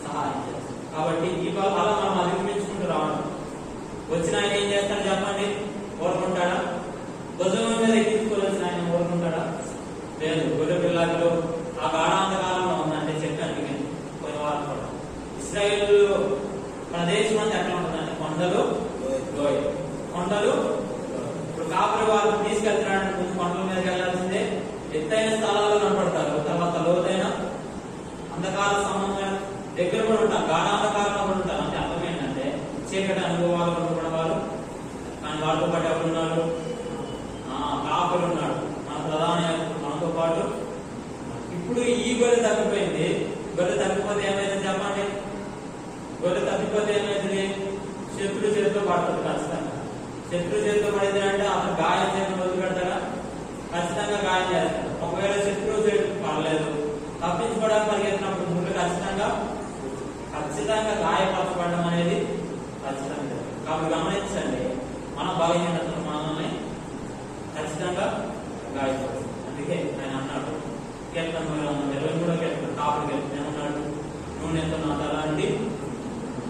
సహాయం చేస్తాం. కాబట్టి ఈ అలా మనం అధిగమించుకుంటూ రావడం. వచ్చిన ఆయన ఏం చేస్తాడు చెప్పండి? ఊరుకుంటాడా? భుజం మీద ఎక్కించుకోవాల్సిన ఆయన ఊరుకుంటాడా? లేదు. గొర్రె పిల్లలు ఆ గాఢాంధకాలంలో ఉందంటే చెప్పాను కొన్ని వారం కూడా. ఇశ్రాయేలు ప్రదేశం అంతా ఎట్లా ఉంటుందంటే కొండలు, లోయ. కొండలు ఇప్పుడు కాపరి వారు తీసుకెళ్తున్నాడు. ముందు కొండల మీదకి వెళ్లాల్సిందే. ఎత్తైన స్థలాల్లో కనపడతారు, తర్వాత లోతైన అంధకార సంబంధమైన దగ్గర కూడా ఉంటారు, గాఢాంధకారంలో కూడా ఉంటారు. అంటే అర్థం ఏంటంటే చీకటి అనుభవాలు కూడా వారు. కానీ వాళ్ళతో పాటు ఎవరున్నారు? కాపరి ఉన్నాడు, మన ప్రధాన మనతో పాటు. ఇప్పుడు ఈ గొర్రె తప్పిపోయింది. గొర్రె తప్పిపోతే ఏమైంది చెప్పండి? గొర్రె తప్పిపోతే ఏమైతుంది? శత్రు చేతితో పడుతుంది ఖచ్చితంగా. శత్రు చేతితో పడింది అంటే అతను గాయం చేతిని వదిలి పెడతారా? ఖచ్చితంగా గాయం చేస్తారు. ఒకవేళ శత్రువు చేతి పడలేదు, తప్పించుకోవడానికి పరిగెత్తినప్పుడు ముందు ఖచ్చితంగా గాయపరచబడడం అనేది ఖచ్చితంగా. కాబట్టి గమనించండి, మన బలహీనతను మనల్ని ఖచ్చితంగా గాయపడుతుంది. అందుకే ఆయన అన్నాడు, కీర్తన 23 కీర్తన కాపుడు కీర్తన ఏమన్నాడు? నూనెతో నా తల అండి.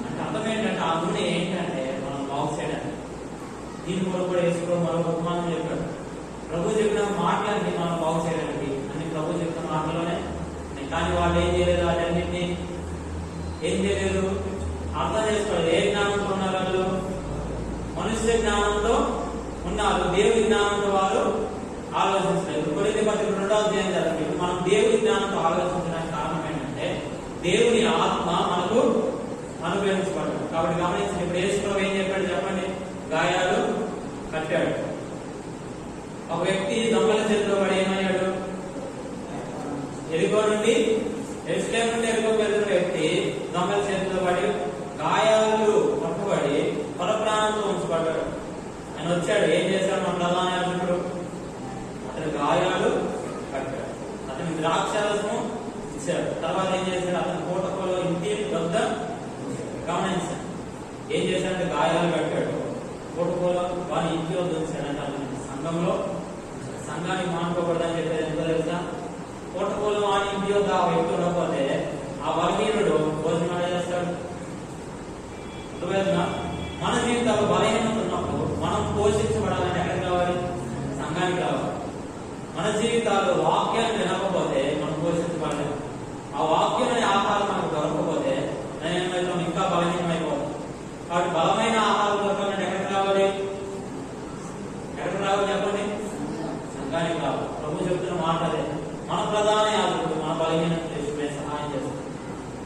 అంటే అర్థం ఏంటంటే ఆ నూనె ఏంటంటే మనం బాగు చేయడానికి. దీని కూడా యేసుప్రభు మరొక ఉపమానం చెప్పాడు. ప్రభు చెప్పిన మాటలన్నీ మనం బాగు చేయడానికి అని ప్రభు చెప్పిన మాటలోనే. కానీ వాళ్ళు ఏం చేయలేదు, వాటన్నింటినీ ఏం చేయలేదు, అర్థం చేసుకోలేదు. ఏ జ్ఞానంతో ఉన్నారు వాళ్ళు? మనుష్య జ్ఞానంతో ఉన్నారు, దేవుడి జ్ఞానంతో వారు ఆలోచించలేదు. కొరింథీ పత్రిక 2వ అధ్యాయం చదవండి. మనం దేవుడి జ్ఞానంతో ఆలోచించడానికి కారణం ఏంటంటే దేవుని ఆత్మ మనకు అనుగ్రహించబడ్డాడు. కాబట్టి గమనించండి, ఇప్పుడు యేసుప్రభు ఏం చెప్పాడు చెప్పండి? గాయాలు కట్టాడు. ఒక వ్యక్తి దొంగల చేతిలో పడి ఏమయ్యాడు? ఎరికో నుండి యెరూషలేము నుండి ఎరికోకు వెళ్తున్న వ్యక్తి దొంగల చేతిలో పడి గాయాలు పట్టుబడి పరప్రాణంతో ఉంచబడ్డాడు. ఆయన వచ్చాడు, ఏం చేశాడు మన ప్రధాన యాజకుడు? అతని గాయాలు కట్టాడు, అతని ద్రాక్షరసము ఇచ్చాడు. తర్వాత ఏం చేశాడు? అతని కోటకోలో ఇంటి వద్ద గమనించాడు. ఏం చేశాడంటే గాయాలు కట్టాడు, కోటకోలో వారి ఇంటి వద్ద ఉంచాడంటే అతని సంఘానికి మానుకోకూడదని చెప్పేది ఎంతో తెలుసా? కోటకోలో వారి ఇంటి వద్ద ఆ వ్యక్తి ఉండకపోతే ఆ బలహీనుడు భోజనం చేస్తాడు. మన జీవితాలు బలహీనత ఉన్నప్పుడు మనం పోషించబడాలంటే ఎక్కడికి రావాలి? సంఘానికి రావాలి. మన జీవితాలు వాక్యాన్ని వినకపోతే మనం పోషించబడలేము. ఆ వాక్యం అనే ఆహారం మనకు దొరకకపోతే ఏమైతే ఇంకా బలహీనమైపోతాం. కాబట్టి బలమైన ఆహారం దొరకాలంటే ఎక్కడికి రావాలి? ఎక్కడికి రావాలి చెప్పండి? సంఘానికి రావాలి. ప్రభు చెప్తున్న మాట అదే. మన ప్రధాన యాజకుడు మన బలహీనత చేసుకునే సహాయం చేస్తాడు.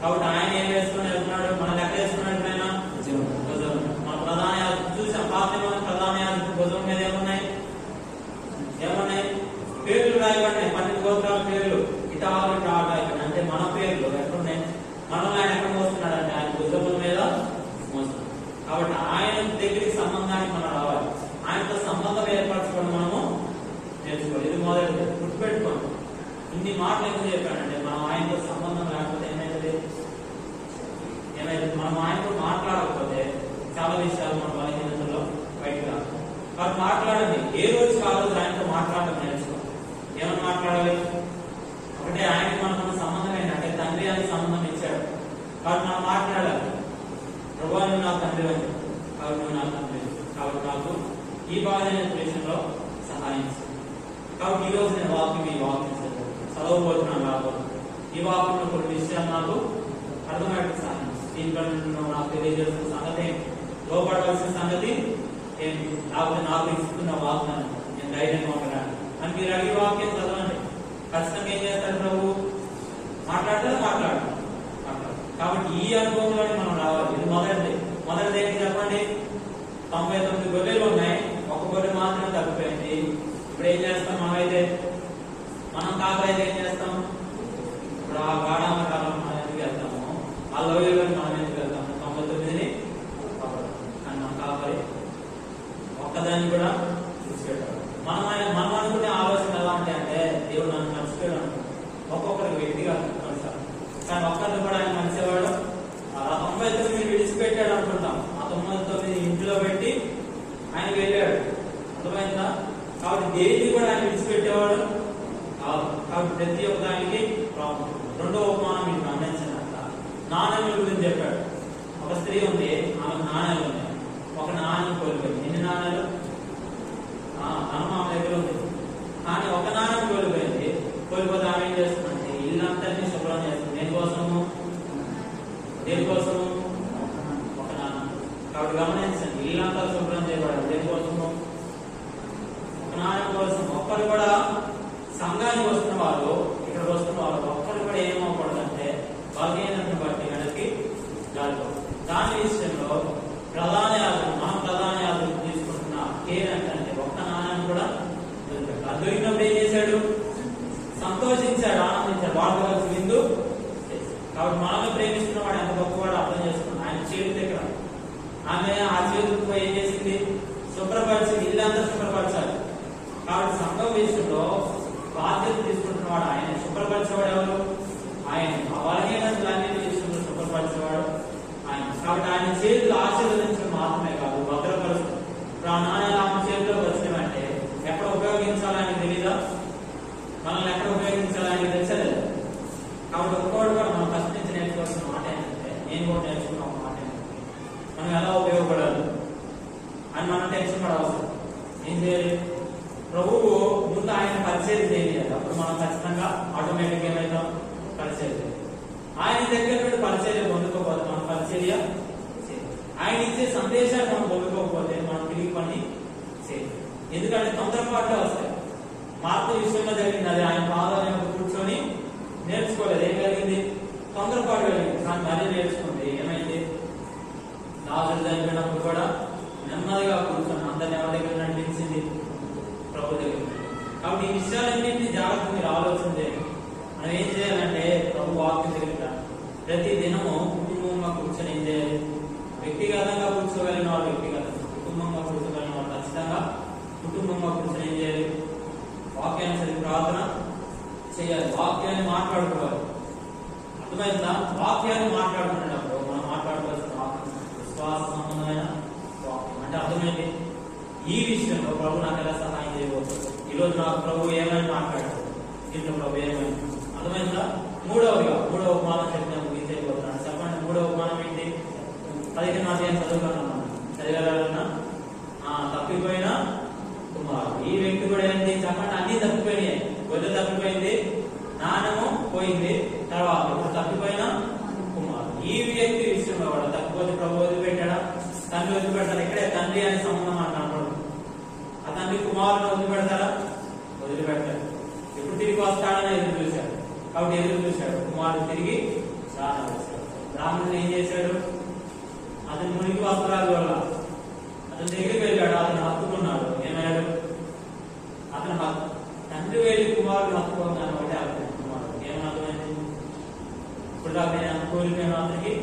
కాబట్టి ఆయన ఏం వేసుకుని వెళ్తున్నాడు? మనం ఎక్కడ వేసుకున్నాడు? ఆయన మన ప్రధాన యాజకుడు చూసాం. పాత ప్రధాన యాజకుడు భుజం మీద ఏమున్నాయి? పేర్లు రాయబడినాయి. 12 గోత్రాల పేర్లు ఇటాలు రాయబడి, అంటే మన పేర్లు ఎక్కడున్నాయి? మనం ఆయన ఎక్కడ మోస్తున్నాడు అంటే ఆయన భుజముల మీద మోస్తున్నాడు. కాబట్టి ఆయన దగ్గరికి సంబంధానికి మనం రావాలి. ఆయనతో సంబంధం ఏర్పరచుకోవడం మనము నేర్చుకోవాలి. ఇది మొదటి గుర్తుపెట్టుకోండి. ఇన్ని మాటలు ఎందుకు చెప్పానంటే మనం ఆయనతో సంబంధం లేకపోతే ఏమైతుంది? మనం ఆయనతో మాట్లాడకపోతే చాలా విషయాలు మన బలహీనతలో బయటకు రాదు. కాబట్టి మాట్లాడండి. ఏ రోజు ఆ రోజు ఆయనతో మాట్లాడడం నేర్చుకోండి. ఏమని మాట్లాడాలి? ఒకటే ఆయనకి మనకు సంబంధం ఏంటంటే తండ్రి అని సంబంధం ఇచ్చాడు. కాబట్టి మనం మాట్లాడాలి. ప్రభువా నువ్వు నా తండ్రి అని, కాబట్టి నువ్వు నా తండ్రి, కాబట్టి నాకు ఈ బాధైన విషయంలో సహాయం చేయాలి. కాబట్టి ఈ రోజు నేను ఈ వాక్యం చదవబోతున్నాను. రాబోతున్నాను ఈ వాక్యంలో కొన్ని విషయాలు నాకు అర్థమయ్యే సహాయం. దీంట్లో నాకు తెలియజేస్తున్న సంగతి, లోపడవలసిన సంగతి ఏంటి, లేకపోతే నాకు ఇస్తున్న వాగ్దానం నేను ధైర్యంగా ఉండడానికి అని మీరు అడిగి వాక్యం చదవండి. ఖచ్చితంగా ఏం చేస్తారు? ప్రభు మాట్లాడతారు. కాబట్టి ఈ అనుభవంలోనే మనం రావాలి. ఇది మొదటిది ఏంటి చెప్పండి? 99 గొర్రెలు ఉన్నాయి, ఒక గొర్రె మాత్రమే తప్పిపోయింది. ఇప్పుడు ఏం చేస్తాం? మనం కాకరైతే ఏం చేస్తాం? ఇప్పుడు ఆ గాఢామ కాలం మనం ఎందుకు వెళ్తాము? ఆ లోయలో మనం ఎందుకు వెళ్తాము? 99ని కానీ మనం కాకరి ఒక్కదాన్ని కూడా చూసిపెట్టాలి. మనం అనుకునే ఆలోచన ఎలా అంటే దేవుడు నన్ను మర్చిపోయాడు అనుకుంటాం. ఒక్కొక్కరికి వ్యక్తిగా కలిసాం, కానీ ఒక్కరిని కూడా ఆయన మంచివాడు. ఆ 99 విడిచిపెట్టాడు అనుకుంటాం. ఆ 99 ఇంట్లో పెట్టి ఆయన వెళ్ళాడు. అర్థమైందా? కాబట్టి దేన్ని కూడా ఆయన విడిచిపెట్టేవాడు కాదు. కాబట్టి ప్రతి ఒక్క దానికి ప్రాబ్లం. రెండో ఉపమానం మీకు గమనించినట్ల నాణ్యముల గురించి చెప్పాడు. ఒక స్త్రీ ఉంది, ఆమె నాణ్యాలు ఉన్నాయి. ఒక నాణ్యం కోల్పోయింది. ఎన్ని నాణ్యాలు? ధనం ఆమె దగ్గర ఉంది, కానీ ఒక నాణ్యం కోల్పోయింది. కోల్పోతే ఆమె ఏం చేస్తుందంటే ఇల్లంతరినీ శుభ్రం చేస్తుంది. దేనికోసము? ఒక నాణ్యం. కాబట్టి గమనించండి, ఇల్లంతా శుభ్రం చేయబడాలి. దేనికోసము? ఒక నాణ్యం కోసం. ఒక్కరు కూడా సంఘానికి వస్తున్న వారు, ఇక్కడ వస్తున్న వారు ఒక్కరు కూడా ఏమవకూడదంటే బలహీనతను బట్టి వెనక్కి జారిపోవాలి. దాని విషయంలో ప్రధాన యాజకుడు తీసుకుంటున్న కేర్ అంటే ఒక్క నాణ్యాన్ని కూడా దొరికినప్పుడు ఏం చేశాడు? సంతోషించాడు, ఆనందించాడు, వాళ్ళతో కలిసి విందు చేశాడు. కాబట్టి మనల్ని ప్రేమిస్తున్న వాడు ఎంత గొప్పవాడు అర్థం చేసుకున్నాడు. ఆయన చేతి దగ్గర ఆమె ఆ చేతులతో ఏం చేసింది? శుభ్రపరిచింది. ఇల్లంతా శుభ్రపరచాలి. కాబట్టి సంఘం విషయంలో బాధ్యత తీసుకుంటున్నవాడు ఆయన. శుభ్రపరిచేవాడు ఎవరు? ఆయన. ఆ బలహీనతలన్నీ విషయంలో శుభ్రపరిచేవాడు ఆయన. కాబట్టి ఆయన చేతులు ఆశీర్వదించడం మాత్రమే కాదు, భద్రపరుస్తుంది. ఇప్పుడు ఆ నాణ్యాలు ఆమె చేతిలోకి వచ్చినవంటే ఎక్కడ ఉపయోగించాలని తెలీదా? మనల్ని ఎక్కడ ఉపయోగించాలని తెలిసలేదు. కాబట్టి ఒక్కోడు కూడా మనం ఫస్ట్ నుంచి నేర్చుకోవాల్సిన మాట ఏంటంటే, నేను కూడా నేర్చుకున్న ఒక మాట ఏంటంటే, మనం ఎలా ఉపయోగపడాలి అని మనం టెన్షన్ పడవలసింది. ఏం చేయాలి? ప్రభువు ముందు ఆయన పరిచయం చేయాలి. అప్పుడు మనం ఖచ్చితంగా ఆటోమేటిక్ ఏమైతాం? పరిచయం చేయాలి. ఆయన దగ్గర నుండి పరిచర్య పొందుకోకపోతే మనం పరిచర్య చేయాలి. ఆయన ఇచ్చే సందేశాన్ని మనం పొందుకోకపోతే మనం తిరిగి పని చేయాలి. ఎందుకంటే తొందరపాటులో వస్తాయి. మార్పు విషయంలో జరిగింది అది. ఆయన పాదాలను కూర్చొని నేర్చుకోలేదు. ఏం కలిగింది? తొందరపాటు కలిగింది. కానీ మరీ నేర్చుకుంటే ఏమైంది? లాజరు చనిపోయినప్పుడు కూడా నెమ్మదిగా కూర్చొని అందరిని ఎవరి దగ్గర నడిపించింది? ప్రభు దగ్గర. కాబట్టి ఈ విషయాలన్నింటినీ జాగ్రత్త మీరు ఆలోచన చేయండి. మనం ఏం చేయాలంటే ప్రభు వాక్యం దగ్గర ప్రతి దినము కుటుంబంగా కూర్చొని ఏం చేయాలి? వ్యక్తిగతంగా కూర్చోగలిగిన వాళ్ళు వ్యక్తిగతంగా, కుటుంబంగా కూర్చోగలిగిన వాళ్ళు ఖచ్చితంగా కుటుంబంగా కూర్చొని ఏం చేయాలి? వాక్యాన్ని ప్రార్థన చేయాలి, వాక్యాన్ని మాట్లాడుకోవాలి. అర్థమైందా? వాక్యాన్ని మాట్లాడుకునేటప్పుడు మనం మాట్లాడుకోవాల్సిన వాక్యం విశ్వాస సంబంధమైన వాక్యం. అంటే అర్థమైంది, ఈ విషయంలో ప్రభు నాకు ఎలా సహాయం చేయబోతుంది, ఈరోజు నాకు ప్రభు ఏమైనా మాట్లాడారు, దీంట్లో ప్రభు ఏమైనా. అర్థమైందా? మూడవ ఉపమానం చెప్పిన ముగించైపోతున్నాడు. చెప్పండి, మూడవ ఉపమానం ఏంటి? 15వ అధ్యాయం చదివారన్నా తప్పిపోయిన కుమారుడు. ఈ వ్యక్తి కూడా ఏంటి చెప్పండి? అన్ని తప్పిపోయినాయి. గొర్రె తప్పిపోయింది, నాణ్యము పోయింది, తర్వాత ఇప్పుడు తప్పిపోయిన కుమారుడు. ఈ వ్యక్తి విషయంలో కూడా తప్పిపోతే ప్రభు వదిలిపెట్టాడా? తండ్రి వదిలిపెడతాడు. ఇక్కడే తండ్రి అనే సంబంధం అంటున్నాడు. ఆ తండ్రి కుమారుడు వదిలిపెడతాడా? వదిలిపెట్టాడు. ఎప్పుడు తిరిగి వస్తాడని ఎదురు చూశాడు. కాబట్టి ఎదురు చూశాడు. కుమారుడు తిరిగి రానవచ్చాడు. బ్రాహ్మణుడు ఏం చేశాడు? అతని మునికి వస్త్రాల వల్ల అతని దగ్గరికి వెళ్ళాడు. అతను హత్తుకున్నాడు. ఏమయ్యాడు? అతను తండ్రి వెళ్ళి కుమారుడు హత్తుకోగానే ఒకటే అర్థం. కుమారుడు ఏమని అర్థమైంది? ఇప్పుడు దాకా నేను కోల్పోయిన అతనికి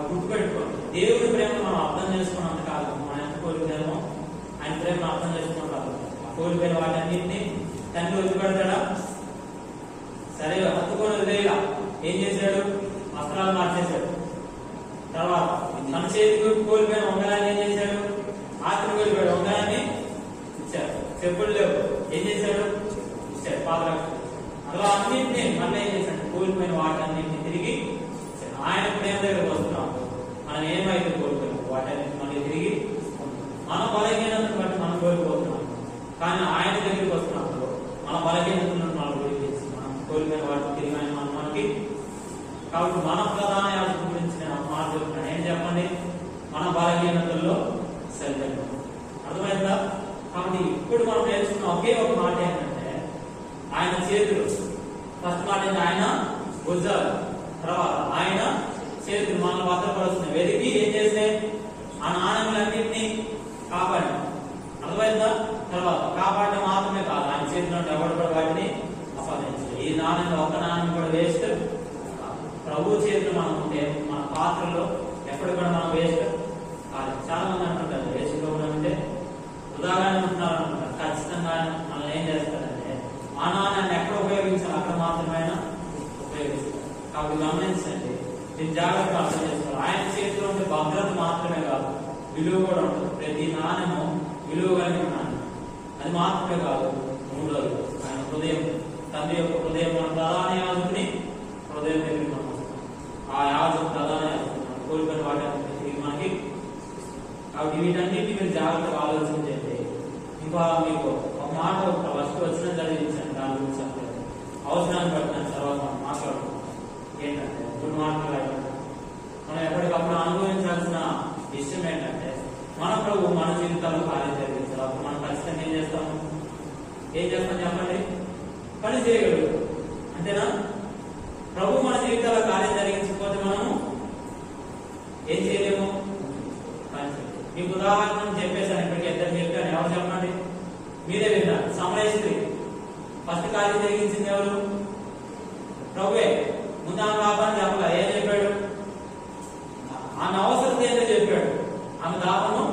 గుర్తుపెట్టుకోండి. దేవుడి ప్రేమ మనం అర్థం చేసుకున్నంత కాదు, మనం ఎంత కోల్పోయామో ఆయన ప్రేమ అర్థం చేసుకున్న కాదు. ఆ కోల్పోయిన వాటన్నింటినీ తండ్రి వదిలిపెడతాడా? సరే, హత్తుకొని వదిలేలా ఏం చేశాడు? వస్త్రాలు మార్చేశాడు. తర్వాత తన చేతికి కోల్పోయిన ఉంగరాన్ని ఏం చేశాడు? ఆఖరి కోల్పోయాడు. ఉంగరాన్ని ఇచ్చాడు. చెప్పులు లేవు, ఏం చేశాడు? ఇచ్చాడు. పాదరక్ష అలా అన్నింటినీ మళ్ళీ ఏం చేశాడు? కోల్పోయిన వాటన్నింటినీ తిరిగి ఆయన ప్రేమ దగ్గరకు వస్తున్నాం. మనం ఏమైతే కోల్పోయాం వాటన్నింటి మళ్ళీ తిరిగి మన బలహీనతను బట్టి మనం కోల్పోతున్నాం. కానీ ఆయన దగ్గరికి వస్తున్నప్పుడు మన బలహీనతలను మనం గురించి మనం కోల్పోయిన వాటిని తిరిగి ఆయన మనకి. కాబట్టి మన ప్రధాన యాజకుల గురించి నేను మాట చెప్తున్నాను. ఏం చెప్పండి? మన బలహీనతల్లో సరిగ్గా. అర్థమైందా? కాబట్టి ఇప్పుడు మనం నేర్చుకున్న ఒకే ఒక మాట ఏంటంటే ఆయన చేతులు. ఫస్ట్ మాట ఏంటి? ఆయన భుజాలు. తర్వాత ఆయన చేతులు మనం భద్రపరుస్తున్నాయి. వెతికి ఏం చేస్తే ఆ నాణ్యములన్నింటినీ కాపాడి. అర్థమైందా? తర్వాత కాపాడడం మాత్రమే కాదు, ఆయన చేతిలో ఎవరు కూడా వాటిని అపహరించాలి. ఈ నాణ్యం ఒక్క నాణ్యం కూడా వేస్ట్. ప్రభు చేతులు మనం ఉంటే మన పాత్రలో ఎప్పుడు కూడా మనం వేస్ట్ కాదు. చాలా మంది అంటుంటారు వేస్ట్ లో ఉంటే వృధాగానే ఉంటున్నారు అనుకుంటారు. ఖచ్చితంగా మనల్ని ఏం చేస్తారంటే ఆ నాణ్యాన్ని ఎక్కడ ఉపయోగించాలి అక్కడ మాత్రమే ఉపయోగిస్తారు. కాబట్టి గమనించండి, దీన్ని జాగ్రత్తగా అర్థం చేసుకోవాలి. ఆయన చేతిలో ఉంటే భద్రత మాత్రమే కాదు, విలువ కూడా ఉంటుంది. ప్రతి నాణ్యము విలువ కలిగిన నాణ్యం. అది మాత్రమే కాదు, మూడోది ఆయన హృదయం. తండ్రి యొక్క హృదయం. మన ప్రధాన యాజకుని హృదయం దగ్గరికి మనం వస్తాం. ఆ యాజకు ప్రధాన యాజకుడు కోల్పోయిన వాటి తిరిగి మనకి. కాబట్టి వీటన్నిటిని మీరు జాగ్రత్తగా ఆలోచన చేయండి. ఇంకా మీకు ఒక మాట ఫస్ట్ వచ్చిన చదివించండి. దాని గురించి చెప్పలేదు, అవసరాన్ని బట్టి తర్వాత మనం మాట్లాడుకుంటాం. ఏంటంటే గుడ్ మాట్లాడాలి. మనం ఎప్పటికప్పుడు అనుభవించాల్సిన విషయం ఏంటంటే మన ప్రభు మన జీవితాల్లో కార్యం జరిగించాలి. అప్పుడు మనం ఖచ్చితంగా ఏం చేస్తాము? చెప్పండి? పని చేయగలరు. అంతేనా? ప్రభు మన జీవితాల్లో కార్యం జరిగించకపోతే మనము ఏం చేయలేము, పని చేయలేము. మీకు ఉదాహరణ చెప్పేశాను, ఇప్పటికీ ఇద్దరు చెప్పాను. ఎవరు చెప్పండి? మీరే విన్నారు. సమరస్త్రీ ఫస్ట్ కార్యం జరిగించింది ఎవరు? ప్రభువే. ముందు ఆమె దాపాన్ని చెప్పగా ఏం చెప్పాడు? ఆమె అవసరం ఏంటో చెప్పాడు. ఆమె దాపను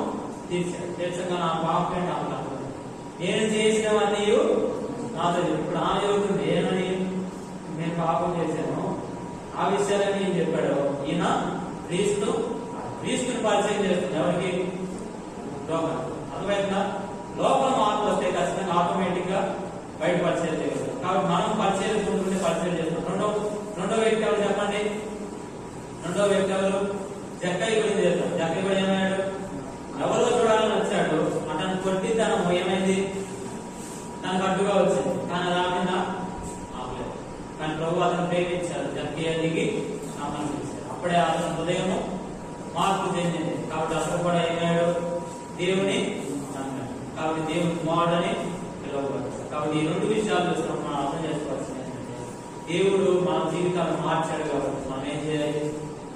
తీర్చగా నా పాపం ఆమె నేను చేసినవన్నీ నాతో. ఇప్పుడు ఆమె చెబుతుంది ఏమని? నేను పాపం చేశాను. ఆ విషయాలని ఏం చెప్పాడు? ఈయన క్రీస్తుని పరిచయం చేస్తుంది. ఎవరికి? లోకం. అర్థమైందా? లోపల మార్పు వస్తే ఖచ్చితంగా ఆటోమేటిక్ గా బయట పరిచయం చేస్తారు. కాబట్టి మనం పరిచయం చూసుకుంటే పరిచయం చేస్తాం. రెండో వ్యక్తి ఎవరు చెప్పండి? రెండో వ్యక్తి ఎవరు? జక్కయ్య గురించి చేస్తాం. జక్కయ్య కూడా ఏమయ్యాడు? ఎవరో చూడాలని వచ్చాడు. అతను కొట్టితనం ఏమైంది? తనకు అడ్డుగా వచ్చింది. కానీ రాకుండా ఆపలేదు. కానీ ప్రభు అతను ప్రేమించాడు. జక్కయ్య దిగి ఆహ్వానించాడు. అప్పుడే అతని హృదయము మార్పు చెందింది. కాబట్టి అతను కూడా ఏమయ్యాడు? దేవుని నమ్మాడు. కాబట్టి దేవుని కుమారుడని పిలువబడ్డాడు. కాబట్టి ఈ రెండు విషయాలు చూసినప్పుడు మనం అర్థం చేసుకోవాల్సింది ఏంటంటే దేవుడు మన జీవితాలను మార్చాడు. కాబట్టి మనం ఏం చేయాలి?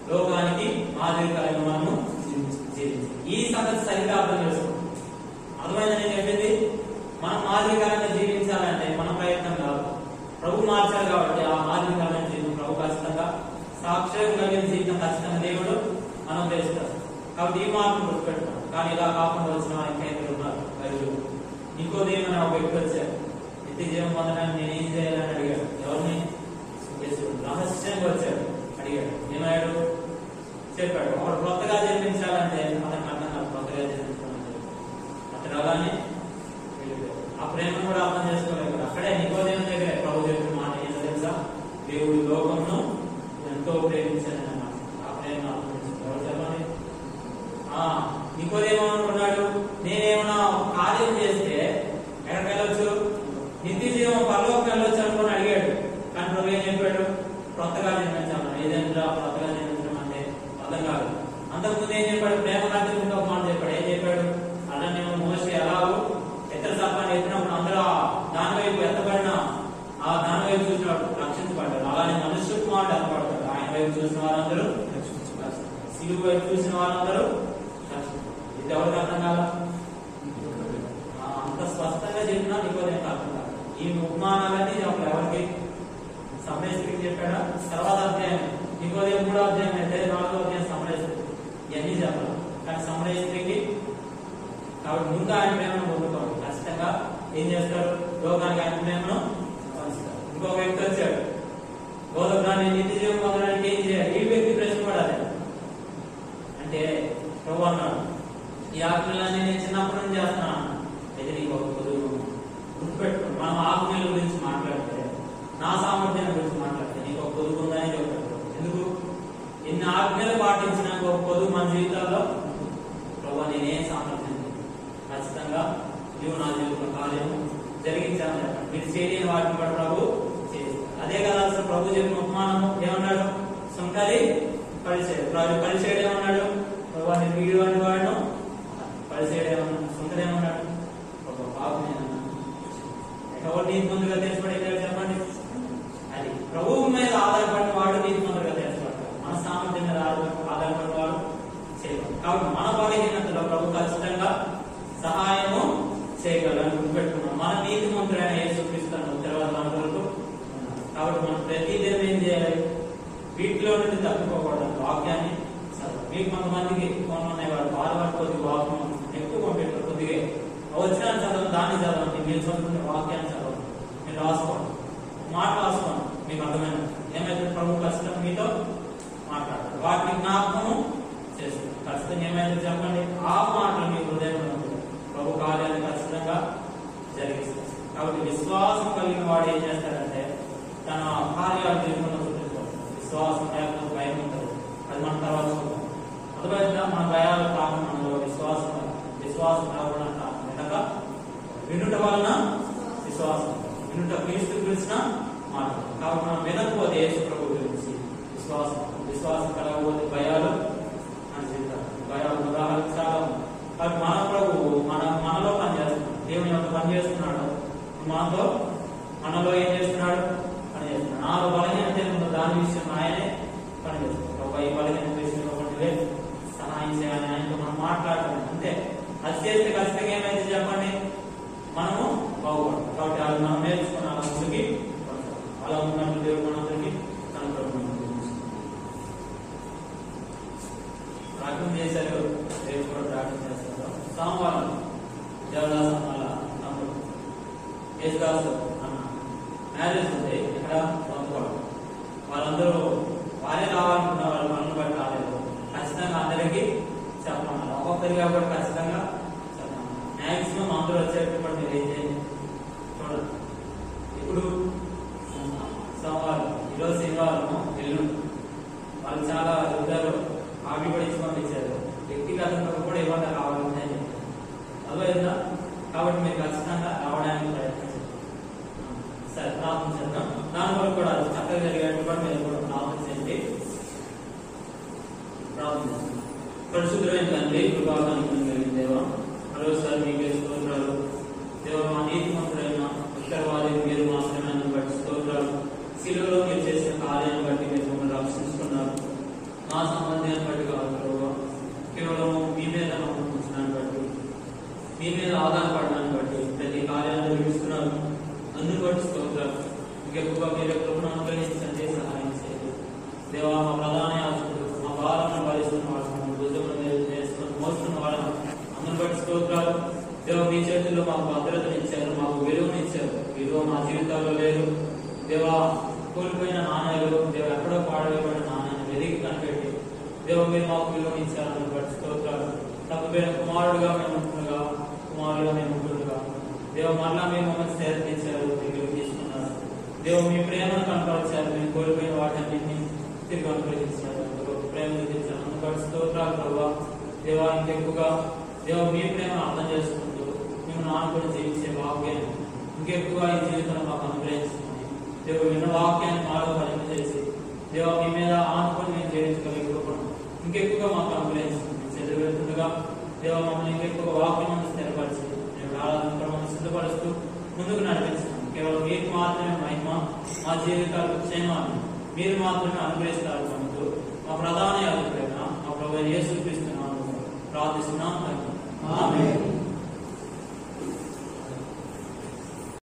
లోకానికి మాదిరికరంగా మనము జీవించాలి. ఈ సంగతి సరిగ్గా అర్థం చేసుకోండి. అర్థమైందని నేను చెప్పింది. మనం మాదిరికరంగా జీవించాలంటే మన ప్రయత్నం కాదు, ప్రభు మార్చారు కాబట్టి ఆ మాదిరికరమైన జీవితం ప్రభు ఖచ్చితంగా సాక్ష్యం కలిగిన జీవితం ఖచ్చితంగా దేవుడు అనుగ్రహిస్తారు. కాబట్టి ఈ మార్పును గుర్తుపెడతాం. కానీ ఇలా కాకుండా వచ్చిన ఇంకెందుకు ఉన్నారు మరియు నికోదేము అనే ఒక వ్యక్తి వచ్చారు. నిత్య జీవం పొందడానికి నేనేం చేయాలని అడిగాడు. ఎవరిని? రహస్యంగా వచ్చాడు, అడిగాడు. ఏమయ్యాడు? చెప్పాడు. వాడు కొత్తగా జన్మించాలంటే అతనికి అర్థం కాదు. కొత్తగా జన్మించాలంటే అతను అలానే ఆ ప్రేమను కూడా అర్థం చేసుకోలేదు. అక్కడే నికోదేము దగ్గరే ప్రభు చెప్పిన మాట ఏం తెలుసా? దేవుడు లోకమును ఎంతో ప్రేమించాలని అన్నమాట. ఆ ప్రేమ అర్థం చేసుకోవాలి. ఎవరు చెప్పండి? నికోదేము అనుకున్నాడు, నేనేమన్నా కార్యం చేస్తే ఎక్కడికి వెళ్ళొచ్చు? నిత్య జీవం పరలోకం వెళ్ళొచ్చు అనుకుని అడిగాడు. కానీ ప్రభు ఏం చెప్పాడు? కొత్తగా జన్మించాను. ఏదైనా కొత్తగా జన్మించడం అంటే అర్థం కాదు. అంతకుముందు ఏం చెప్పాడు? ప్రేమ కంటే ముందు ఒక మాట చెప్పాడు. ఏం చెప్పాడు? అలా నేను మోసే ఎలాగో ఎత్తర సర్పాన్ని ఎత్తినప్పుడు అందరూ దాని వైపు ఎత్తబడిన ఆ దాని వైపు చూసినప్పుడు రక్షించబడ్డారు. అలానే మనుష్య కుమారుడు ఎత్తబడతాడు. ఆయన వైపు చూసిన వారందరూ, శిలువ వైపు చూసిన వారందరూ. ఇది ఎవరికి అర్థం కాదా? అంత స్పష్టంగా చెప్పినా నికోదేముకి అర్థం కాదు. ఈ ఉపమానాలన్నీ ఎవరికి? సమరేశ్వరికి చెప్పాడా? తర్వాత అధ్యాయం నికోదేము 3వ అధ్యాయం అయితే 4వ అధ్యాయం సమరేశ్వరి ఇవన్నీ చెప్పాలి. కానీ సమరేశ్వరికి కాబట్టి ముందు ఆయన ప్రేమను పొందుకోవాలి. ఖచ్చితంగా ఏం చేస్తారు? లోకానికి ఆయన ప్రేమను పంచుతారు. ఇంకొక వ్యక్తి వచ్చాడు. గోధుమరాన్ని నిత్య జీవం పొందడానికి ఏం చేయాలి? ఈ వ్యక్తి ప్రశ్న పడాలి. అంటే ప్రభు అన్నాడు, ఈ ఆజ్ఞలన్నీ నేను చిన్నప్పటి నుంచి చేస్తున్నాను. అయితే నీకు ఒక పొదుగు గుర్తుపెట్టుకోండి. మనం ఆజ్ఞల గురించి మాట్లాడితే, నా సామర్థ్యాన్ని గురించి మాట్లాడితే నీకు ఒక పొదుగు ఉందని చెప్తాడు. ఎందుకు? ఎన్ని ఆజ్ఞలు పాటించినాక ఒక పొదుగు మన జీవితాల్లో ప్రభు నేనేం సామర్థ్యం ఖచ్చితంగా నీవు నా జీవితంలో కార్యము జరిగించాలని చెప్పండి. మీరు చేయలేని వాటిని కూడా ప్రభు చేస్తారు. అదే కదా అసలు ప్రభు చెప్పిన ఉపమానము. ఏమన్నాడు? సుంకరి పరిచయం. పరిచయం ఏమన్నాడు? ప్రభు నేను వీడు అని వాడు పరిచయం ఏమన్నాడు? సుంకరి ఏమన్నాడు? ఒక పాపం ఏమన్నాడు? ఎవరు నీతి ముందుగా తెచ్చిపడేది చెప్పండి. అది ప్రభువు మీద ఆధారపడిన వాడు నీతి ముందుగా తెచ్చిపడతాడు. మన సామర్థ్యం మీద ఆధారపడిన వాడు చేయగలరు. కాబట్టి మన బలహీనతలో ప్రభు ఖచ్చితంగా సహాయము చేయగలని గుర్తుపెట్టుకున్నాం. మన నీతి మంత్రులైన యేసుక్రీస్తును తర్వాత వరకు. కాబట్టి మనం ప్రతిదినం ఏం చేయాలి? వీటిలో నుండి తప్పిపోకూడదు. వాక్యాన్ని చదవాలి. మీకు కొంతమందికి ఫోన్ ఉన్నాయి, వాడు వారు కొద్దిగా వాక్యం ఎక్కువ పంపించారు. కొద్దిగా వచ్చిన చదవండి, దాన్ని చదవండి. మీరు చదువుకునే వాక్యాన్ని చదవండి, మీరు రాసుకోండి, మాట రాసుకోండి. మీకు అర్థమైన ఏమైతే ప్రభు ఖచ్చితంగా మీతో మాట్లాడతారు. వాటిని జ్ఞాపకము చేస్తుంది. ఖచ్చితంగా ఏమైతే చెప్పండి. ఆ మాటలు మీ హృదయంలో ఉంటుంది. ప్రభు కార్యాన్ని ఖచ్చితంగా జరిగిస్తారు. కాబట్టి విశ్వాసం కలిగిన వాడు ఏం చేస్తాడంటే తన కార్యాలు జీవితంలో చూపించుకోవాలి. విశ్వాసం లేకపోతే భయం ఉంటుంది. అది మన తర్వాత చూద్దాం. అర్థమైందా? మన భయాలు కాకుండా మనలో విశ్వాసం రావడం వెనక వినుట వలన విశ్వాసం, వినుట క్రీస్తు గురించిన మాట. కాబట్టి మనం వినకపోతే యేసు ప్రభు గురించి విశ్వాసం కలగకపోతే భయాలు మన జీవితాలు. భయాలు ఉదాహరణ చాలా ఉంది. కాబట్టి మన ప్రభు మనలో పనిచేస్తున్నాడు. దేవుని యొక్క పని చేస్తున్నాడు. మనలో ఏం చేస్తున్నాడు? పని చేస్తున్నాడు. నాలో బలహీనత ఉందో దాని విషయం ఆయనే పని చేస్తున్నాడు. ప్రభు ఈ బలహీనత విషయంలో సహాయం చేయాలి. ఆయనతో మనం మాట్లాడాలి. అంతే. అది చేస్తే ఖచ్చితంగా ఏమైతే చెప్పండి, మనము బాగుపడతాం. కాబట్టి అది మనం నేర్చుకుని అలా ముందుకి అలా ఉన్నప్పుడు దేవుడు మనందరికీ తన ప్రభుత్వం ప్రార్థన చేశారు. దేవుడు కూడా ప్రార్థన చేస్తారు. సోమవారం దేవదాస్ వాళ్ళ తమ్ముడు యేసుదాస్ అన్న మ్యారేజ్ ఉంది. ఇక్కడ పొందుకోవడం వాళ్ళందరూ వారే రావాలనుకున్న వాళ్ళ పనులు బట్టి రాలేదు. ఖచ్చితంగా అందరికీ చెప్పమన్నారు. ఒక్కొక్కరి కాబట్టి ఖచ్చితంగా చెప్పమన్నారు. మ్యాక్సిమం అందరూ వచ్చేటప్పుడు మీరు ఏం చేయండి చూడండి. ఇప్పుడు సోమవారం, ఈరోజు శనివారం, ఎల్లుండి వాళ్ళు చాలా ఇద్దరు ఆవి కూడా ఇచ్చి పంపించారు. వ్యక్తిగతంగా కూడా ఇవాళ కావాలని చెప్పారు. అర్థమైందా? కాబట్టి మీరు ఖచ్చితంగా రావడానికి ప్రయత్నించండి. సరే, ప్రార్థన చేద్దాం. దాని వరకు కూడా చక్కగా జరిగేట్టు కూడా మీరు కూడా ప్రార్థన చేయండి. ప్రార్థన చేస్తాం. పరిశుద్ధమైన తండ్రి, కృపాకానికి కలిగిన దేవ, మరోసారి మీకే స్తోత్రాలు. దేవ, మా నీతి మంత్రులైన ఉత్తరవాది మీరు మాత్రమే బట్టి స్తోత్రాలు. శిలువలో మీరు చేసిన కార్యాన్ని బట్టి మీరు మమ్మల్ని రక్షించుకున్నారు. మా సంబంధాన్ని బట్టి కాదు ప్రభు, కేవలం మీ మీద నమ్మకం బట్టి, మీ మీద ఆధారపడడాన్ని బట్టి ప్రతి కార్యాన్ని జరిగిస్తున్నారు. అందుకు బట్టి స్తోత్రాలు. ఇంకెక్కువగా మీరు కృపను అనుగ్రహించండి, సహాయం చేయండి. దేవా, మా ప్రధాన యాజకుడు మా భారాలను భరిస్తున్న వాళ్ళను, భుజముల మీద వేసుకొని మోస్తున్న వాళ్ళను అందరిని బట్టి స్తోత్రాలు. దేవ, మీ చేతుల్లో మాకు భద్రతనిచ్చారు, మాకు విలువనిచ్చారు. విలువ మా జీవితాల్లో లేదు దేవా. కోల్పోయిన నాణ్యాలు దేవ, ఎక్కడో పాడవేయబడిన నాణ్యాన్ని వెతికి కనిపెట్టి దేవ మీరు మాకు విలువనిచ్చారు. అందరిని బట్టి స్తోత్రాలు. తప్పైన కుమారుడుగా మేము ఉంటుండగా, కుమారుడుగా మేము ఉంటుండగా దేవ మరలా మేము మమ్మల్ని సేర్పించారు, దగ్గర తీసుకున్నారు. దేవ మీ ప్రేమను కనపరిచారు, మేము కోల్పోయిన వాటన్నింటినీ తిరిగి అనుగ్రహించారు, ప్రేమ చూపించారు. అందుకని స్తోత్రాలు ప్రభావ. దేవా, ఇంకెక్కువగా దేవ మీ ప్రేమను అర్థం చేసుకుంటూ మేము నానుకొని జీవించే వాక్యాన్ని ఇంకెక్కువగా ఈ జీవితంలో మాకు అనుగ్రహించుకోండి. దేవ విన్న వాక్యాన్ని మాలో ఫలింప చేసి దేవ మీ మీద ఆనుకొని మేము జీవించగలిగే కృపను ఇంకెక్కువగా మాకు అనుగ్రహించుకోండి. చదివి వెళ్తుండగా దేవ మమ్మల్ని ఇంకెక్కువ వాక్యం స్థిరపరిచి మేము ఆరాధన సిద్ధపరుస్తూ ముందుకు నడిపించాం. కేవలం మీకు మాత్రమే మహిమ, మా జీవితాలకు క్షేమాన్ని మీరు మాత్రమే అనుగ్రహిస్తారు. మనకు మా ప్రధాన యాజకుడైన మా ప్రభువైన యేసుక్రీస్తు నామములో ప్రార్థిస్తున్నాం. ఆమేన్.